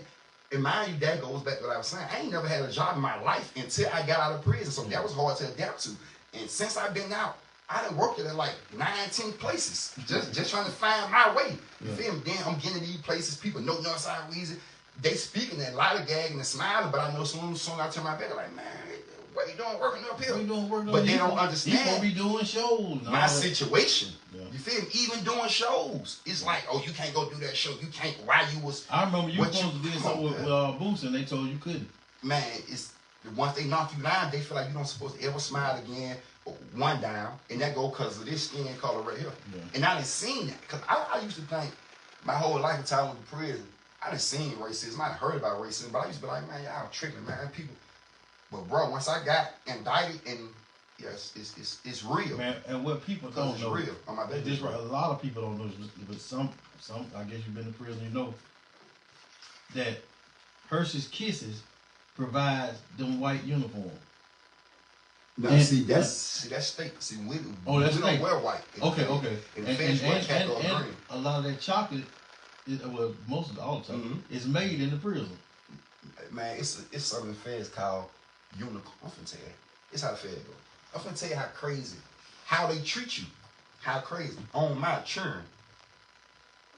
and mind you, that goes back to what I was saying. I ain't never had a job in my life until I got out of prison. So that was hard to adapt to. And since I've been out, I done worked at like 9, 10 places. Just trying to find my way. You feel me? Then I'm getting to these places. People know Northside Weezy. They speaking that lot of gagging and smiling, but I know soon I turn my back, like, man, what you doing working up here? But they don't understand. You gonna be doing shows. My situation. Yeah. You feel me? Even doing shows. It's like, oh, you can't go do that show. You can't. Why you was? I remember you were supposed to do something with Boots, and they told you couldn't. Man, it's once they knock you down, they feel like you're not supposed to ever smile again. One down, and that go because of this skin color right here. Yeah. And I done seen that because I used to think my whole life until I went to prison, I done seen racism. I done heard about racism, but I used to be like, man, y'all tripping, man, people. But bro, once I got indicted, and yes, it's real. Man, and what people don't know, real. On my baby. This right, a lot of people don't know, but some I guess you've been to prison, you know that Hershey's Kisses provides them white uniforms. No, see that's state. See, we don't wear white. Okay. And the feds wear khaki or green. A lot of that chocolate, well, most of the all the time, is made in the prison. Man, it's something the feds call unicorn. I'm finna tell you, it's how the feds go. I'm finna tell you how crazy, how they treat you, how crazy. On my churn,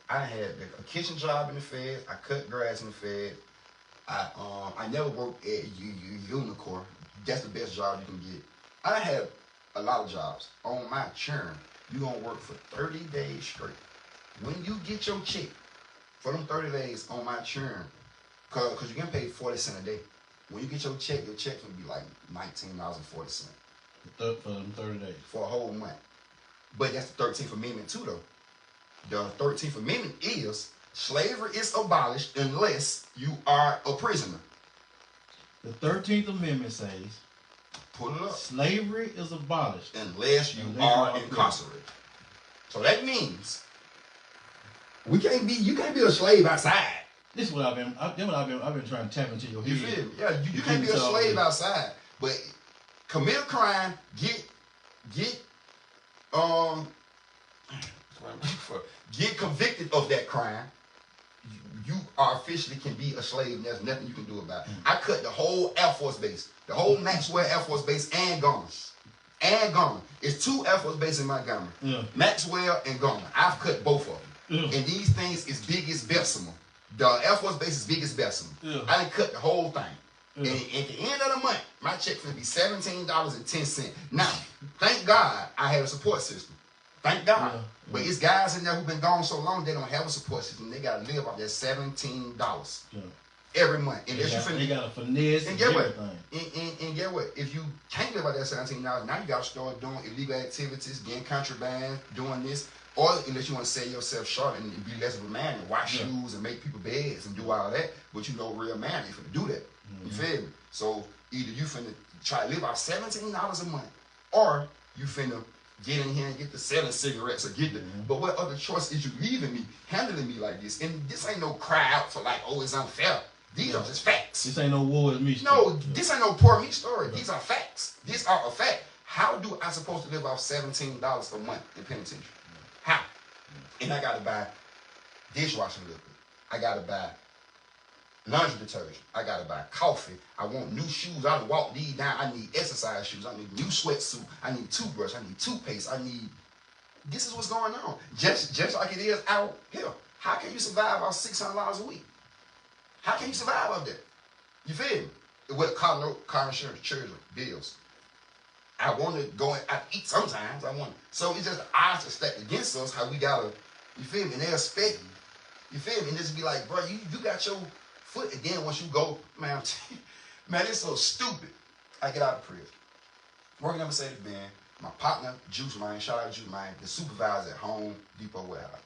I had a kitchen job in the feds. I cut grass in the feds. I never worked at Unicorn. That's the best job you can get. I had a lot of jobs. On my churn, you gonna work for 30 days straight. When you get your check for them 30 days on my churn, cause you getting paid 40 cents a day. When you get your check's gonna be like $19.40. For them 30 days. For a whole month. But that's the 13th Amendment too, though. The 13th Amendment is slavery is abolished unless you are a prisoner. The 13th Amendment says, pull it up. Slavery is abolished unless you are incarcerated. So that means you can't be a slave outside. This is what I've been trying to tap into your head. You feel me? Yeah, you can't be a slave outside, but commit a crime, get convicted of that crime. You are officially can be a slave, and there's nothing you can do about it. I cut the whole Air Force Base, the whole Maxwell Air Force Base, and Garner. It's 2 Air Force Bases in Montgomery. Yeah. Maxwell and Garner. I've cut both of them. Yeah. And these things is big as Bessemer. The Air Force Base is big as Bessemer. Yeah. I done cut the whole thing. And at the end of the month, my check finna be $17.10. Now, thank God I had a support system. Thank God. Yeah. But it's guys in there who've been gone so long they don't have a support system. They gotta live off that $17 every month. And they got a finesse and get what? And get what? If you can't live off that $17, now you gotta start doing illegal activities, getting contraband, doing this. Or unless you want to sell yourself short and be less of a man and wash shoes and make people beds and do all that, but you know real man ain't finna do that. You feel me? So either you finna try to live off $17 a month, or you finna get in here and get the selling cigarettes or get the. But what other choice is you leaving me, handling me like this? And this ain't no cry out for like, oh, it's unfair. These are just facts. This ain't no war with me story. No, this ain't no poor me story. These are facts. These are a fact. How do I supposed to live off $17 a month in penitentiary? How? And I gotta buy dishwashing liquid. I gotta buy laundry detergent. I gotta buy coffee. I want new shoes. I done walk these down. I need exercise shoes. I need new sweatsuit. I need toothbrush. I need toothpaste. I need. This is what's going on. Just like it is out here. How can you survive off $600 a week? How can you survive off that? You feel me? With car insurance, children, bills. I want to go and eat sometimes. I want. So it's just the odds are stacked against us. How we gotta, you feel me? And they expect, you feel me? And just be like, bro, you got your foot. And then once you go, man, man, it's so stupid. I get out of prison, working at Mercedes-Benz. My partner, Juice Man, shout out Juice Man, the supervisor at Home Depot warehouse.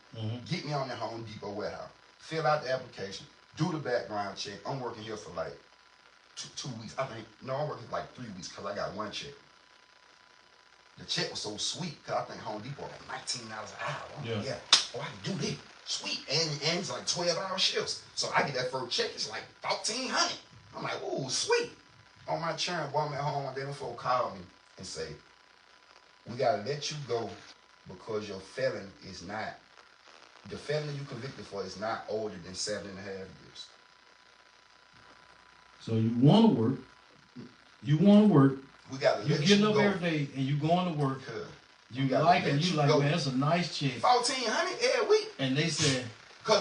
Get me on that Home Depot warehouse. Fill out the application. Do the background check. I'm working here for like two weeks. I think no, I'm working for like 3 weeks because I got one check. The check was so sweet because I think Home Depot like $19 an hour. Yeah. Oh, I can do this. Sweet. And it's like 12-hour shifts. So I get that first check, it's like $1,400. I'm like, ooh, sweet. On my churn, while I'm at home, one day before called me and say, we gotta let you go because your felon is not, the felony you convicted for is not older than 7.5 years. So you wanna work. You wanna work. We gotta let you go. You getting up every day and you going to work. You like it. You like, man, that's a nice check. $1,400 every week. And they said,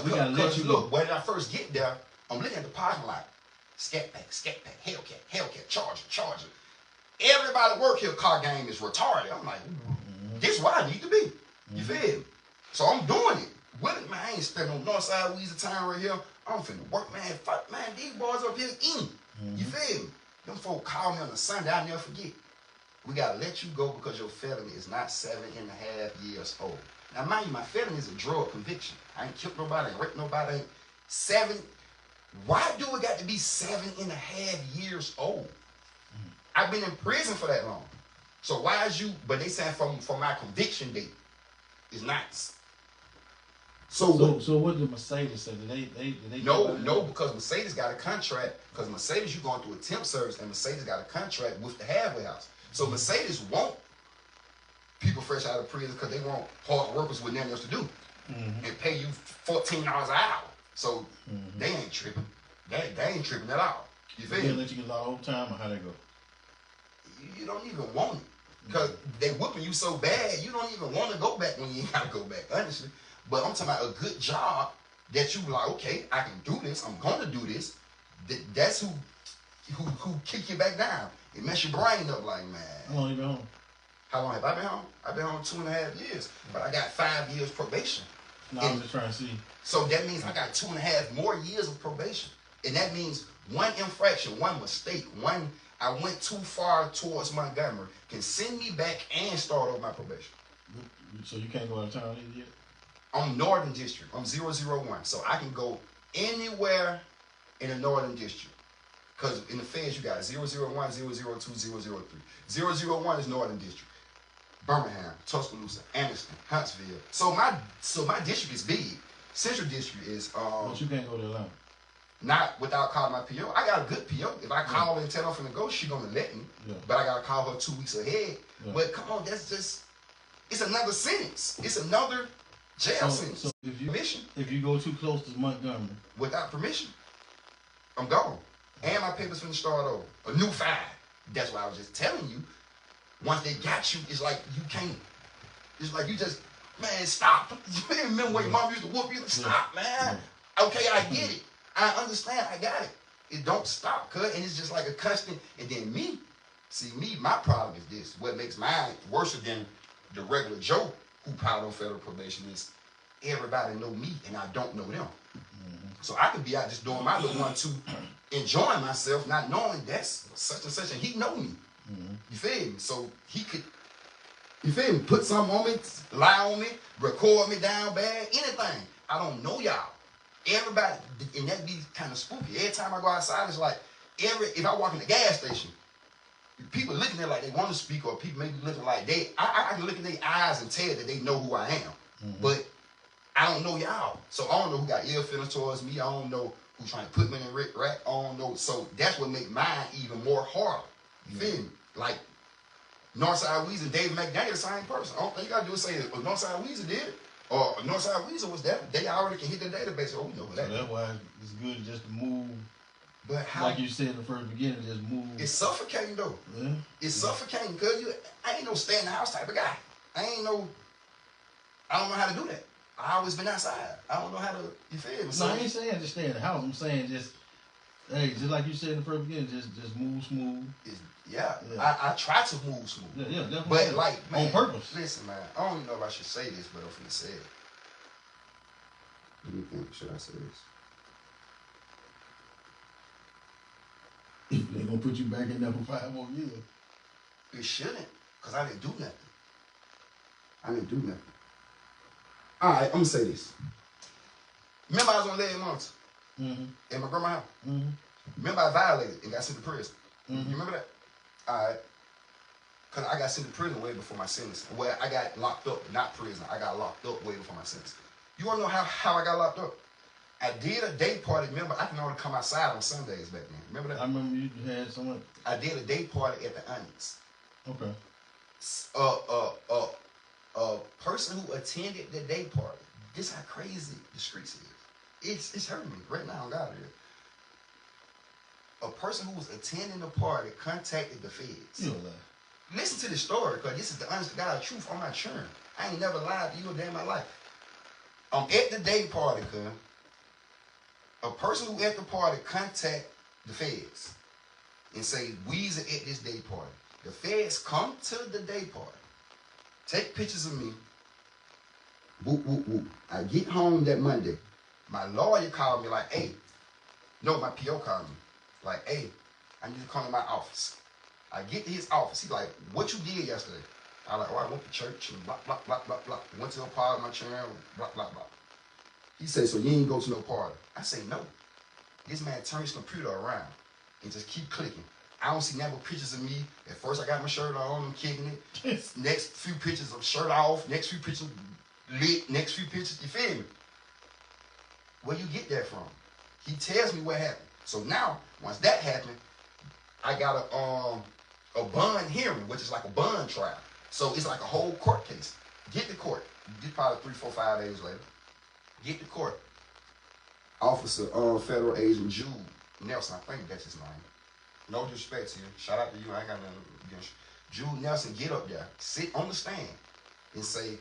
we gotta let you go. When I first get there, I'm looking at the parking lot. Scat Pack, Hellcat, Charger. Everybody work here, car game is retarded. I'm like, this is where I need to be. You feel me? So I'm doing it. With it, man, I ain't spending no Northside Weezy time right here. I'm finna work, man. Fuck, man, these boys up here eating. You feel me? Them folk call me on a Sunday, I'll never forget. We gotta let you go because your felony is not 7.5 years old. Now, mind you, my felony is a drug conviction. I ain't killed nobody, ain't raped nobody. Why do it got to be 7.5 years old? I've been in prison for that long. So why is you, but they saying from my conviction date is not. So what did Mercedes say? Did they No, because Mercedes got a contract. Because Mercedes, you going through a temp service, and Mercedes got a contract with the halfway house. So Mercedes want people fresh out of prison because they want hard workers with nothing else to do, and pay you $14 an hour. So they ain't tripping. They ain't tripping at all. You feel me? They let you get a lot of overtime, or how they go? You don't even want it because they whooping you so bad. You don't even want to go back when you ain't gotta go back. Honestly. But I'm talking about a good job that you like, okay, I can do this. I'm gonna do this. That's who kick you back down. It mess your brain up like, man. How long you been home? How long have I been home? I've been home 2.5 years. But I got 5 years probation. No, I'm just trying to see. So that means I got 2.5 more years of probation. And that means one infraction, one mistake, I went too far towards Montgomery can send me back and start over my probation. So you can't go out of town either yet? I'm Northern District. I'm 001. So I can go anywhere in the Northern District. Because in the feds, you got 001, 002, 003. 001 is Northern District. Birmingham, Tuscaloosa, Anniston, Huntsville. So my district is big. Central District is... but you can't go to Atlanta. Not without calling my PO. I got a good PO. If I call her and tell her I'm finna go, she gonna let me. Yeah. But I gotta call her 2 weeks ahead. Yeah. But come on, that's just... It's another sentence. It's another... jail sentence. So if you go too close to Montgomery, without permission, I'm gone. And my papers finna start over. A new 5. That's why I was just telling you. Once they got you, it's like you can't. It's like you just, man, stop. You remember when your mom used to whoop you? Stop, man. Okay, I get it. I understand. I got it. It don't stop, cuz. And it's just like a constant. And then me, my problem is this. What makes mine worse than the regular Joe who piled on federal probation is everybody know me and I don't know them. So I could be out just doing my little 1-2, enjoying myself, not knowing that's such and such, and he know me. You feel me? So he could, you feel me, put something on me, lie on me, record me down bad, anything. I don't know y'all. Everybody, and that be kind of spooky. Every time I go outside, it's like, if I walk in the gas station, people looking at it like they want to speak, or people maybe looking like I can look in their eyes and tell that they know who I am. But I don't know y'all. So I don't know who got ill feelings towards me. I don't know who trying to put me in a rack. I don't know. So that's what make mine even more horrible. You feel me? Like Northside Weezy and David McDaniel, the same person. All you gotta do is say that Northside Weezy did it, or Northside Weezy was that. They already can hit the database. Oh, we know that. So that's why it's good just to move. But how, like you said in the first beginning, just move. It's suffocating though. Yeah. It's suffocating because I ain't no stay in the house type of guy. I don't know how to do that. I always been outside. I don't know how to, you feel me? So, no, I ain't saying just stay in the house. I'm saying just, hey, just like you said in the first beginning, just move smooth. Yeah. I try to move smooth. Yeah, definitely. But like, man, on purpose. Listen, man, I don't even know if I should say this, but I'm finna say it. Let me think. Should I say this? They gonna put you back in there for 5 more years. It shouldn't, because I didn't do nothing. All right, I'm gonna say this. Remember I was on Lady Months at my grandma's house? Remember I violated and got sent to prison? You remember that? All right. Because I got sent to prison way before my sentence. Well, I got locked up, not prison. I got locked up way before my sentence. You want to know how I got locked up? I did a day party. Remember, I can only come outside on Sundays back then. Remember that? I remember you had someone. I did a day party at the Onyx. Okay. A person who attended the day party. This how crazy the streets is. It's hurting me right now. God it is. A person who was attending the party contacted the feds. Listen to the story, because this is the honest to God truth on my churn. I ain't never lied to you a day in my life. I'm at the day party, cuz. A person who at the party contact the feds and say, Weezy at this day party. The feds come to the day party, take pictures of me. Whoop, whoop, whoop. I get home that Monday. My lawyer called me like, hey. No, my PO called me. Like, hey, I need to come to my office. I get to his office. He's like, what you did yesterday? I like, oh, I went to church and blah, blah, blah, blah, blah. Went to a party with my children, blah, blah, blah. He said, so you ain't go to no party? I say, no. This man turned his computer around and just keep clicking. I don't see never pictures of me. At first, I got my shirt on, I'm kicking it. Next few pictures of shirt off. Next few pictures lit. Next few pictures, you feel me? Where you get that from? He tells me what happened. So now, once that happened, I got a bond hearing, which is like a bond trial. So it's like a whole court case. Get to court. Get probably 3, 4, 5 days later. Get to court. Officer, federal agent Jude Nelson, I think that's his name. No disrespect to you. Shout out to you. I ain't got nothing against you. Jude Nelson, get up there, sit on the stand, and say,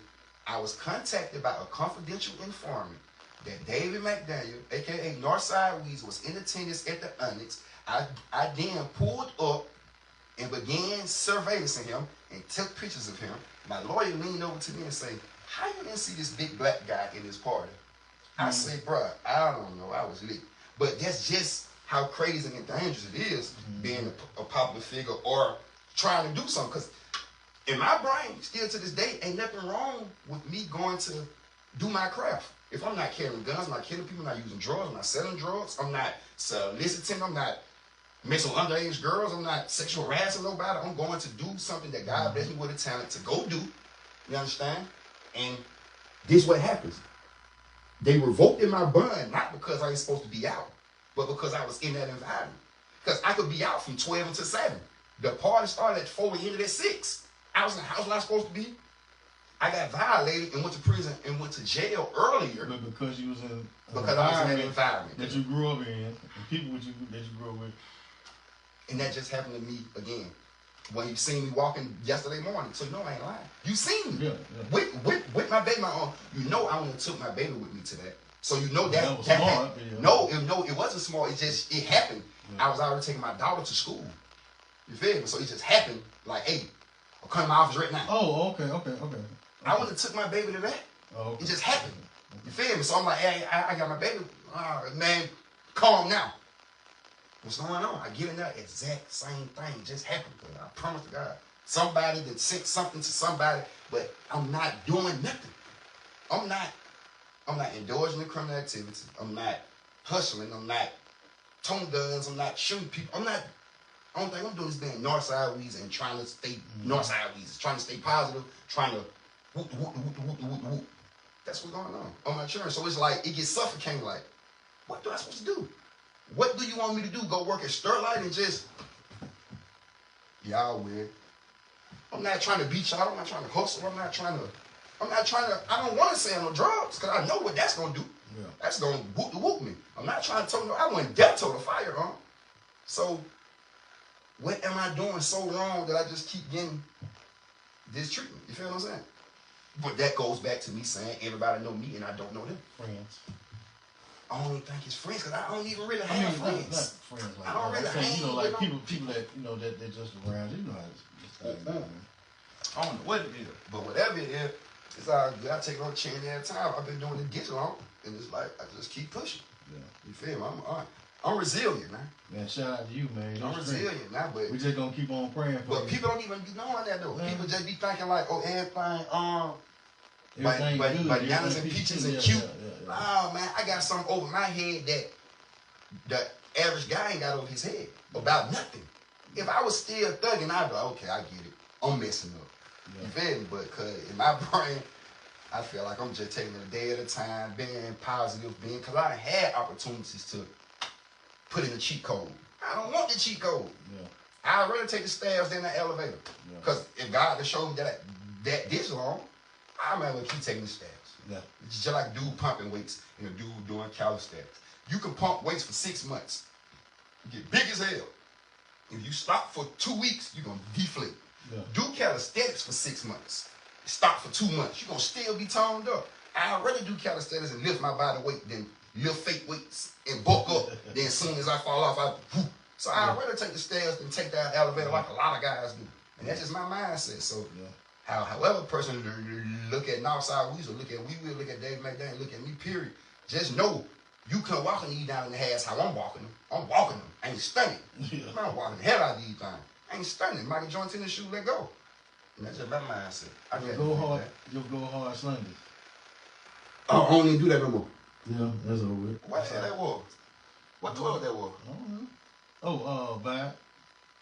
I was contacted by a confidential informant that David McDaniel, a.k.a. Northside Weezy, was in attendance at the Onyx. I then pulled up and began surveillancing him and took pictures of him. My lawyer leaned over to me and said, how you didn't see this big black guy in this party? I say, bruh, I don't know. I was lit. But that's just how crazy and dangerous it is being a popular figure or trying to do something. Because in my brain, still to this day, ain't nothing wrong with me going to do my craft. If I'm not carrying guns, I'm not killing people, I'm not using drugs, I'm not selling drugs, I'm not soliciting, I'm not messing with underage girls, I'm not sexual harassing nobody, I'm going to do something that God blessed me with a talent to go do. You understand? And this is what happens. They revoked in my bond, not because I ain't supposed to be out, but because I was in that environment. Because I could be out from 12 until 7. The party started at 4 and ended at 6. I was in the house when I was supposed to be. I got violated and went to prison and went to jail earlier. But because you was in because I was in that environment that you grew up in, and people that you grew up with. And that just happened to me again. When you seen me walking yesterday morning, so you know I ain't lying. You seen me with my baby, you know I only took my baby with me to that. So you know that was smart. No, it wasn't smart. It happened. Yeah. I was already taking my daughter to school. You feel me? So it just happened. Like, hey, I'm coming to my office right now. Oh, okay. I went and took my baby to that. Oh, okay. It just happened. You feel me? So I'm like, hey, I got my baby. Man, calm now. What's going on? I get in there, exact same thing just happened. I promise to God. Somebody that sent something to somebody, but I'm not doing nothing. I'm not endorsing the criminal activity. I'm not hustling. I'm not tone guns. I'm not shooting people. I don't think I'm doing is being Northside Weezy and trying to stay Northside Weezy, trying to stay positive, trying to whoop. That's what's going on my church. So it's like, it gets suffocating. Like, what do I supposed to do? What do you want me to do? Go work at Sterling and just, y'all weird. I'm not trying to beat y'all. I'm not trying to hustle. I don't want to say no drugs because I know what that's going to do. Yeah. That's going to whoop me. I'm not trying to tell no, I went death to the fire, huh? So, what am I doing so wrong that I just keep getting this treatment? You feel what I'm saying? But that goes back to me saying everybody know me and I don't know them. Friends. I don't even think it's friends because I don't even really have friends. Not friends like I don't really hang like people that that they're just around. You know how it's I don't know what it is, but whatever it is, it's all good. I take it on chain at a time. I've been doing it this long, and it's like I just keep pushing. Yeah. You feel me? I'm resilient, man. Man, shout out to you, man. I'm resilient now, but we just gonna keep on praying for you. But people don't even be knowing that though. People just be thinking like, oh, everything but bananas and peaches and cute. Oh man, I got something over my head that the average guy ain't got over his head about nothing. If I was still thugging, I'd be like, okay, I get it. I'm messing up. You feel me? But cause in my brain, I feel like I'm just taking it a day at a time, being positive, cause I had opportunities to put in the cheat code. I don't want the cheat code. Yeah. I'd rather take the stairs than the elevator. Yeah. Cause if God has shown me that this long, I might as well keep taking the stairs. Yeah. It's just like a dude pumping weights and a dude doing calisthenics. You can pump weights for 6 months. You get big as hell. If you stop for 2 weeks, you're going to deflate. Yeah. Do calisthenics for 6 months. Stop for 2 months. You're going to still be toned up. I'd rather do calisthenics and lift my body weight than lift fake weights and bulk up. Then as soon as I fall off, So I'd rather take the stairs than take that elevator like a lot of guys do. And that's just my mindset. So however a person look at Northside Weezy, look at We Will, look at Dave McDaniel, look at me, period. Just know you couldn't walk these down in the ass how I'm walking them. I'm walking them. I ain't stunning. I'm walking the hell out of these things. I ain't stunning. Michael Johnson in the shoe, let go. And that's just my mindset. You'll go hard Sunday. Oh, I don't even do that no more. Yeah, that's over with. What the hell that was? What club that was? I don't know. Oh, bad.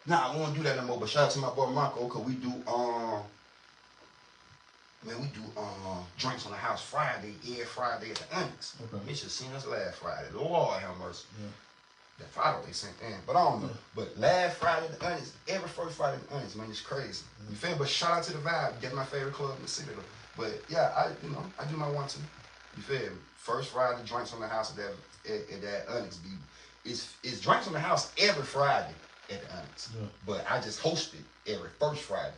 Nah, I won't do that no more. But shout out to my boy Marco, cause we do drinks on the house Friday, every Friday at the Onyx. Okay. They should have seen us last Friday. Lord have mercy. Yeah. That Friday they sent in. But I don't know. Yeah. But last Friday at the Onyx, every first Friday at the Onyx, man, it's crazy. You feel me? But shout out to the Vibe. That's my favorite club in the city. But yeah, I do my 1-2. You feel me? First Friday, drinks on the house at that Onyx. It's drinks on the house every Friday at the Onyx. Yeah. But I just host it every first Friday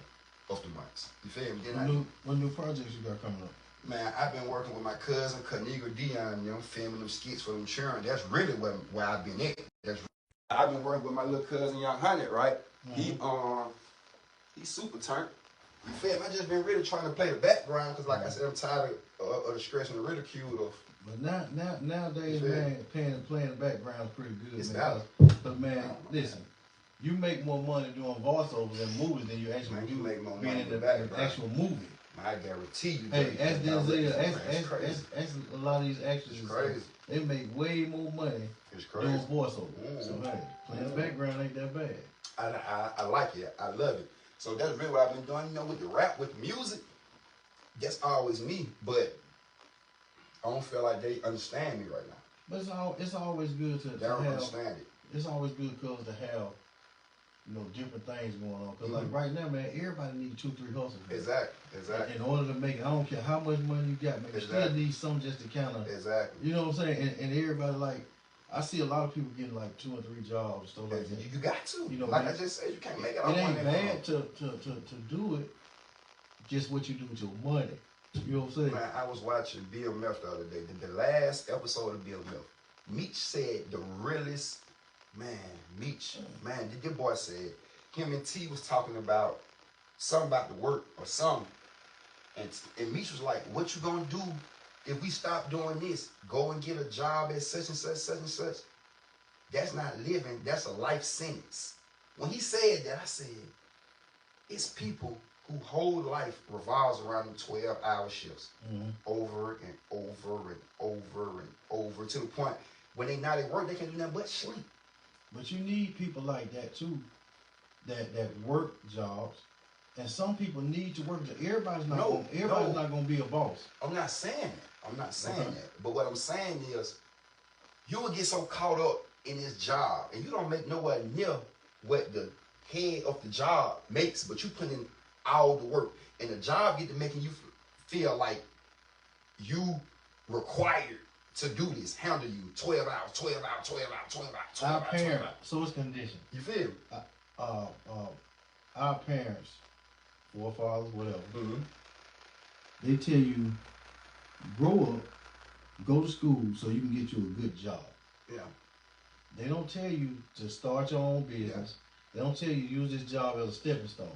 of the months. You feel me? What new projects you got coming up? Man, I've been working with my cousin, Kaniga Dion, filming them skits for them children. That's really where I've been at. I've been working with my little cousin, Young Hunted, right? Mm-hmm. He's super turned. You feel me? I just been really trying to play the background because, like I said, I'm tired of the stress and the ridicule of. But nowadays, man, playing the background is pretty good. It's man. But man, listen. You make more money doing voiceovers in movies than you actually make more being money in the actual movie. I guarantee you. Hey, as a lot of these actors, they make way more money doing voiceovers. So hey, playing the background ain't that bad. I like it. I love it. So that's really what I've been doing. With the rap, with the music, that's always me. But I don't feel like they understand me right now. But it's always good to don't understand it. It's always good to have different things going on. Because like right now, man, everybody needs 2-3 hustles. Exactly. In order to make it, I don't care how much money you got, man, you still need some just to kind of. Exactly. You know what I'm saying? And everybody I see a lot of people getting like 2 or 3 jobs, stuff like that. You got to. Like I just said, you can't make it. It ain't bad to do it. Just what you do with your money. You know what I'm saying? Man, I was watching BMF the other day. The last episode of BMF. Meech said the realest, man, Meech, man, the boy said, him and T was talking about something about the work or something. And Meech was like, what you gonna do if we stop doing this? Go and get a job at such and such, such and such. That's not living, that's a life sentence. When he said that, I said, it's people who whole life revolves around them 12-hour shifts over and over and over and over to the point when they not at work, they can't do nothing but sleep. But you need people like that too, that work jobs. And some people need to work. Everybody's not going to be a boss. I'm not saying that. I'm not saying that. But what I'm saying is, you will get so caught up in this job, and you don't make nowhere near what the head of the job makes, but you put in all the work, and the job get to making you feel like you required to do this, handle you 12 hours, 12 hours, 12 hours, 12 hours, 12 hours, 12 hours. So it's conditioned. You feel me? Our parents, forefathers, whatever, they tell you, grow up, go to school so you can get you a good job. Yeah. They don't tell you to start your own business. Yeah. They don't tell you to use this job as a stepping stone.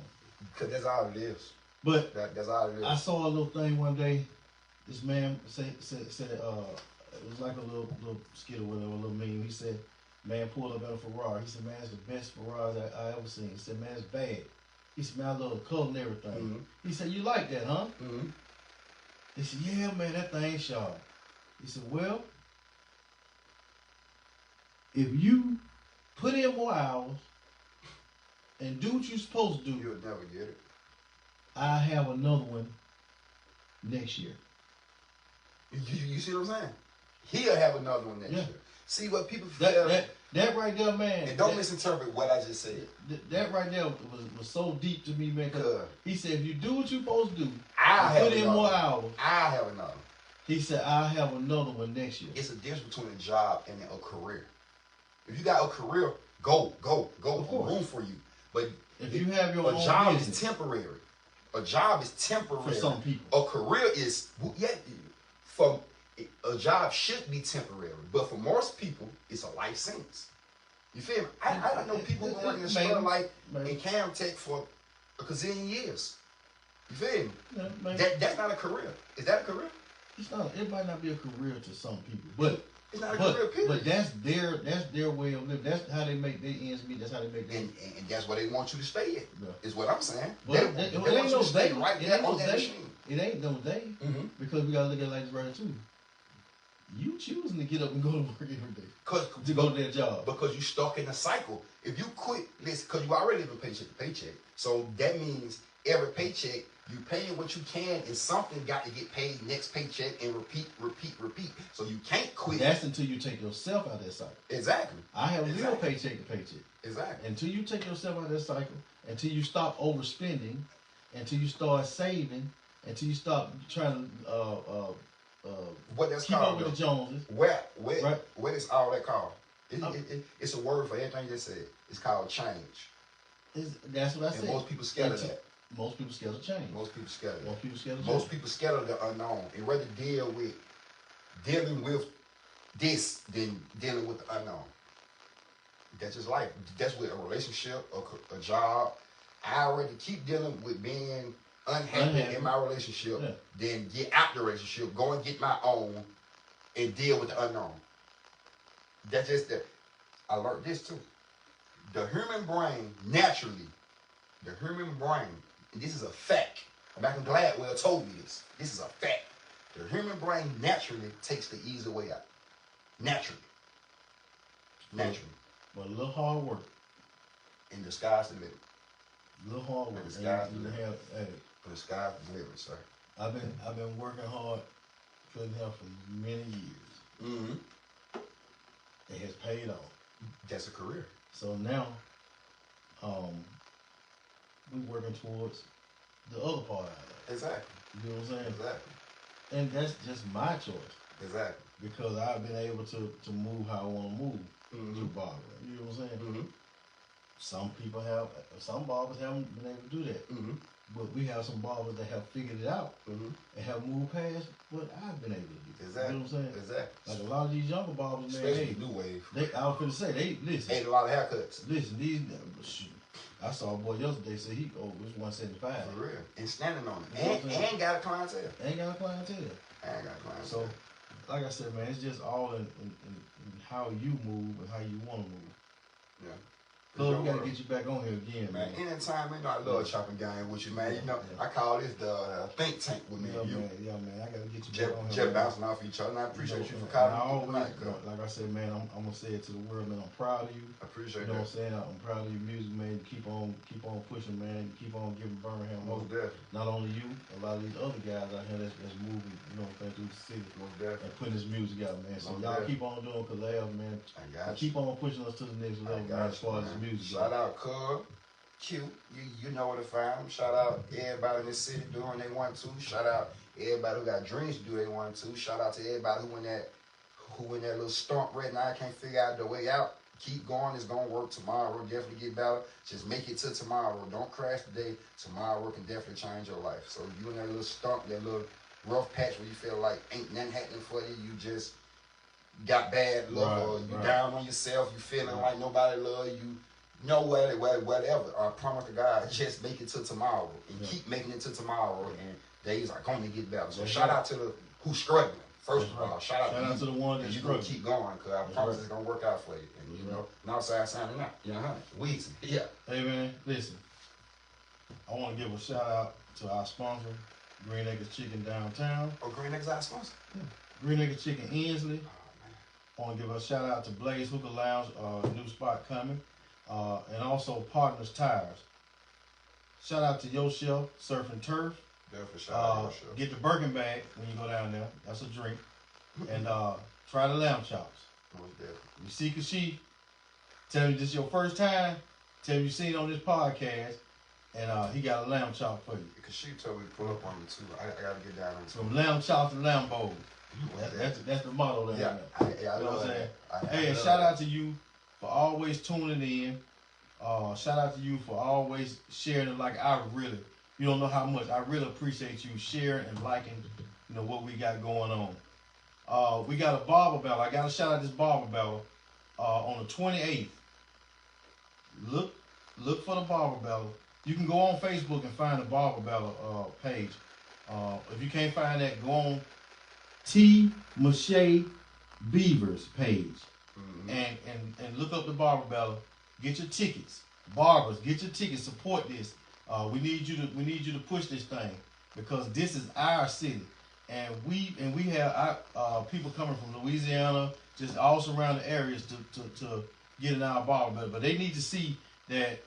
Because that's all it is. But that's all it is. I saw a little thing one day. This man said it was like a little skit or whatever, a little meme. He said, man pulled up in a Ferrari. He said, man, it's the best Ferrari I ever seen. He said, man, it's bad. He said, man, I love the color and everything. He said, you like that, huh? He said, yeah, man, that thing sharp. He said, well, if you put in more hours and do what you're supposed to do, you'll never get it. I have another one next year. You see what I'm saying? He'll have another one next year. See what people feel. That right there, man. And don't misinterpret what I just said. That right there was so deep to me, man. Cause he said, if you do what you're supposed to do, put in more hours. I'll have another. He said, I'll have another one next year. It's a difference between a job and a career. If you got a career, go. Room for you. But if you have your own job business, is temporary. A job is temporary. For some people. A career is, a job should be temporary. But for most people, it's a life sentence. You feel me? I know people who work in the store like in Cam Tech for a gazillion years. You feel me? Yeah, that's not a career. Is that a career? It's not. It might not be a career to some people, but it's not a career. Period. But that's their way of living. That's how they make their ends meet. That's how they make their and that's where they want you to stay in. Yeah. Is what I'm saying. But they want you to stay right there on that machine. It ain't no day because we gotta look at it like this right too. You choosing to get up and go to work every day to go to that job because you stuck in a cycle. If you quit this, because you already live paycheck to paycheck, so that means every paycheck you paying what you can, and something got to get paid next paycheck, and repeat. So you can't quit. That's until you take yourself out of that cycle. Exactly. I have lived paycheck to paycheck. Exactly. Until you take yourself out of that cycle, until you stop overspending, until you start saving, until you stop trying to what that's keep called, up with the Joneses. What is all that called? It's a word for everything you just said. It's called change. That's what I said. And most people scared of that. Most people scared of change. Most people scared of that. Most people scared of Most people scared of the unknown and rather dealing with this than dealing with the unknown. That's just life. That's with a relationship, a job. I already keep dealing with being unhappy in my relationship, then get out the relationship, go and get my own, and deal with the unknown. That's just that. I learned this too. The human brain, naturally, and this is a fact. Malcolm Gladwell told me this. This is a fact. The human brain naturally takes the easy way out. Naturally. But a little hard work. And the sky's the limit. A little hard work. The sky's the limit. The sky's the limit, sir. I've been working hard for them for many years. It has paid off. That's a career. So now, we're working towards the other part of it. Exactly. You know what I'm saying? Exactly. And that's just my choice. Exactly. Because I've been able to move how I want to move through barbering. You know what I'm saying? some barbers haven't been able to do that. But we have some barbers that have figured it out and have moved past what I've been able to do. Exactly. You know what I'm saying? Exactly. Like a lot of these younger barbers, man, especially new wave. I was finna say, they listen. Ain't a lot of haircuts. Listen, shoot. I saw a boy yesterday say he was 175. For real. And standing on it. And got a clientele. Ain't got a clientele. Ain't got a clientele. So, like I said, man, it's just all in how you move and how you want to move. Yeah. So we gotta get you back on here again, man. Anytime, man, I love chopping game with you, man. You know, I call this the think tank with me. Yeah, man, I gotta get you back on here. Just bouncing off each other, and I appreciate you for calling me. Like I said, man, I'm gonna say it to the world, man. I'm proud of you. I appreciate that. You know what I'm saying? I'm proud of your music, man. Keep on pushing, man. Keep on giving Birmingham most definitely. Not only you, a lot of these other guys out here that's moving, you know what I'm saying, through the city. Most definitely. And putting this music out, man. So y'all keep on doing collabs, man. I got you. Keep on pushing us to the next level, man, as far as this music. Shout out Q, you know where to find them. Shout out everybody in this city doing they want to. Shout out everybody who got dreams to do they want to. Shout out to everybody who in that little stump right now can't figure out the way out. Keep going. It's gonna work tomorrow. Definitely get better. Just make it to tomorrow. Don't crash today. Tomorrow can definitely change your life. So you in that little stump, that little rough patch where you feel like ain't nothing happening for you. You just got bad luck, or you down on yourself. You feeling like nobody love you. No, whatever. I promise to God, just make it to tomorrow and keep making it to tomorrow, and days are going to get better. So shout out to the who's struggling. First of all, shout out to the one that's struggling. Keep going, because I promise it's going to work out for you. And you know, Northside signing out. You know, Weezy. Yeah. Hey man, listen. I want to give a shout out to our sponsor, Green Acres Chicken downtown. Oh, Green Acres our sponsor? Yeah. Green Acres Chicken Ensley. I want to give a shout out to Blaze Hookah Lounge, new spot coming. And also Partners Tires. Shout out to Yo Chef, Surf and Turf. Definitely shout out to Yo Chef. Get the Birkin bag when you go down there. That's a drink. And try the lamb chops. You see Kashi, tell me this is your first time, tell me you seen it on this podcast, and he got a lamb chop for you. Kashi told me to pull up on me too. I gotta get down on it. From lamb chops to lamb bowls. That's the motto there. Yeah, you know what I'm saying? Hey, and shout out to you for always tuning in. Shout out to you for always sharing it. Like you don't know how much. I really appreciate you sharing and liking, you know, what we got going on. We got a barber battle. I got to shout out this barber battle on the 28th. Look for the barber battle. You can go on Facebook and find the barber battle page. If you can't find that, go on T. Mache Beavers page. And look up the barber battle. Get your tickets. Barbers, get your tickets. Support this. We need you to push this thing, because this is our city, and we have people coming from Louisiana, just all surrounding areas to get in our barber battle. But they need to see that,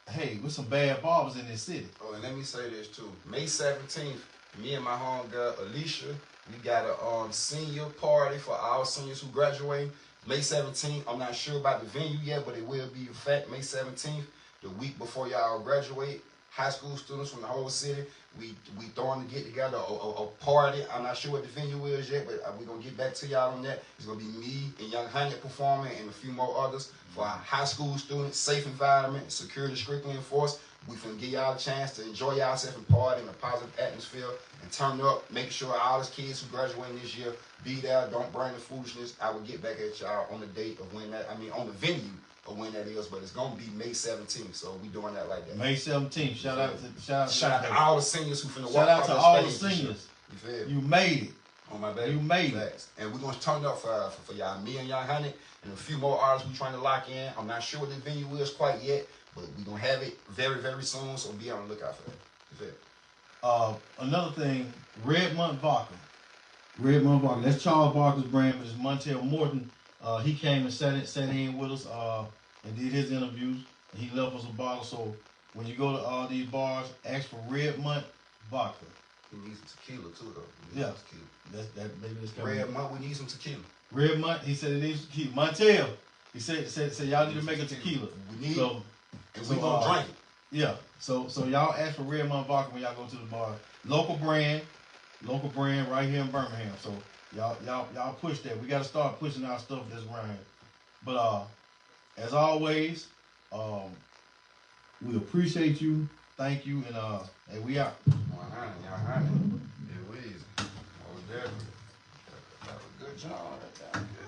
hey, we're some bad barbers in this city. Oh, and let me say this too. May 17th, me and my homegirl Alicia, we got a senior party for our seniors who graduate. May 17th, I'm not sure about the venue yet, but it will be in fact May 17th, the week before y'all graduate. High school students from the whole city, we throwing to get together a party. I'm not sure what the venue is yet, but we're going to get back to y'all on that. It's going to be me and Young Honey performing and a few more others for our high school students. Safe environment, security strictly enforced. We finna give y'all a chance to enjoy yourself and party in a positive atmosphere and turn up. Make sure all those kids who graduating this year be there. Don't bring the foolishness. I will get back at y'all on the date of when that, on the venue of when that is, but it's gonna be May 17th. So we doing that like that. May 17th. Shout out to all the seniors who finna walk out. Shout out to all the seniors. You feel me? You made it. On my baby. You made it. And we're gonna turn it up for y'all, me and Young Honey, and a few more artists we trying to lock in. I'm not sure what the venue is quite yet, but we're going to have it very, very soon, so be on the lookout for that. Another thing, Red Month Vodka. Red Month Vodka. That's Charles Barker's brand, but it's Montel Morton. He came and sat in with us and did his interviews. And he left us a bottle. So when you go to all these bars, ask for Red Month Vodka. He needs some tequila too, though. Yeah. Maybe it's Red Month, we need some tequila. Red Month, he said it needs tequila. Montel, he said y'all need to make a tequila. We need it. And we gonna drink it. Yeah. So y'all ask for Red Month Vodka when y'all go to the bar. Local brand right here in Birmingham. So y'all push that. We gotta start pushing our stuff that's around here. But as always, We appreciate you. Thank you, and we out. 100, y'all 100. Yeah, Weezy. Oh, definitely. That was a good job right there.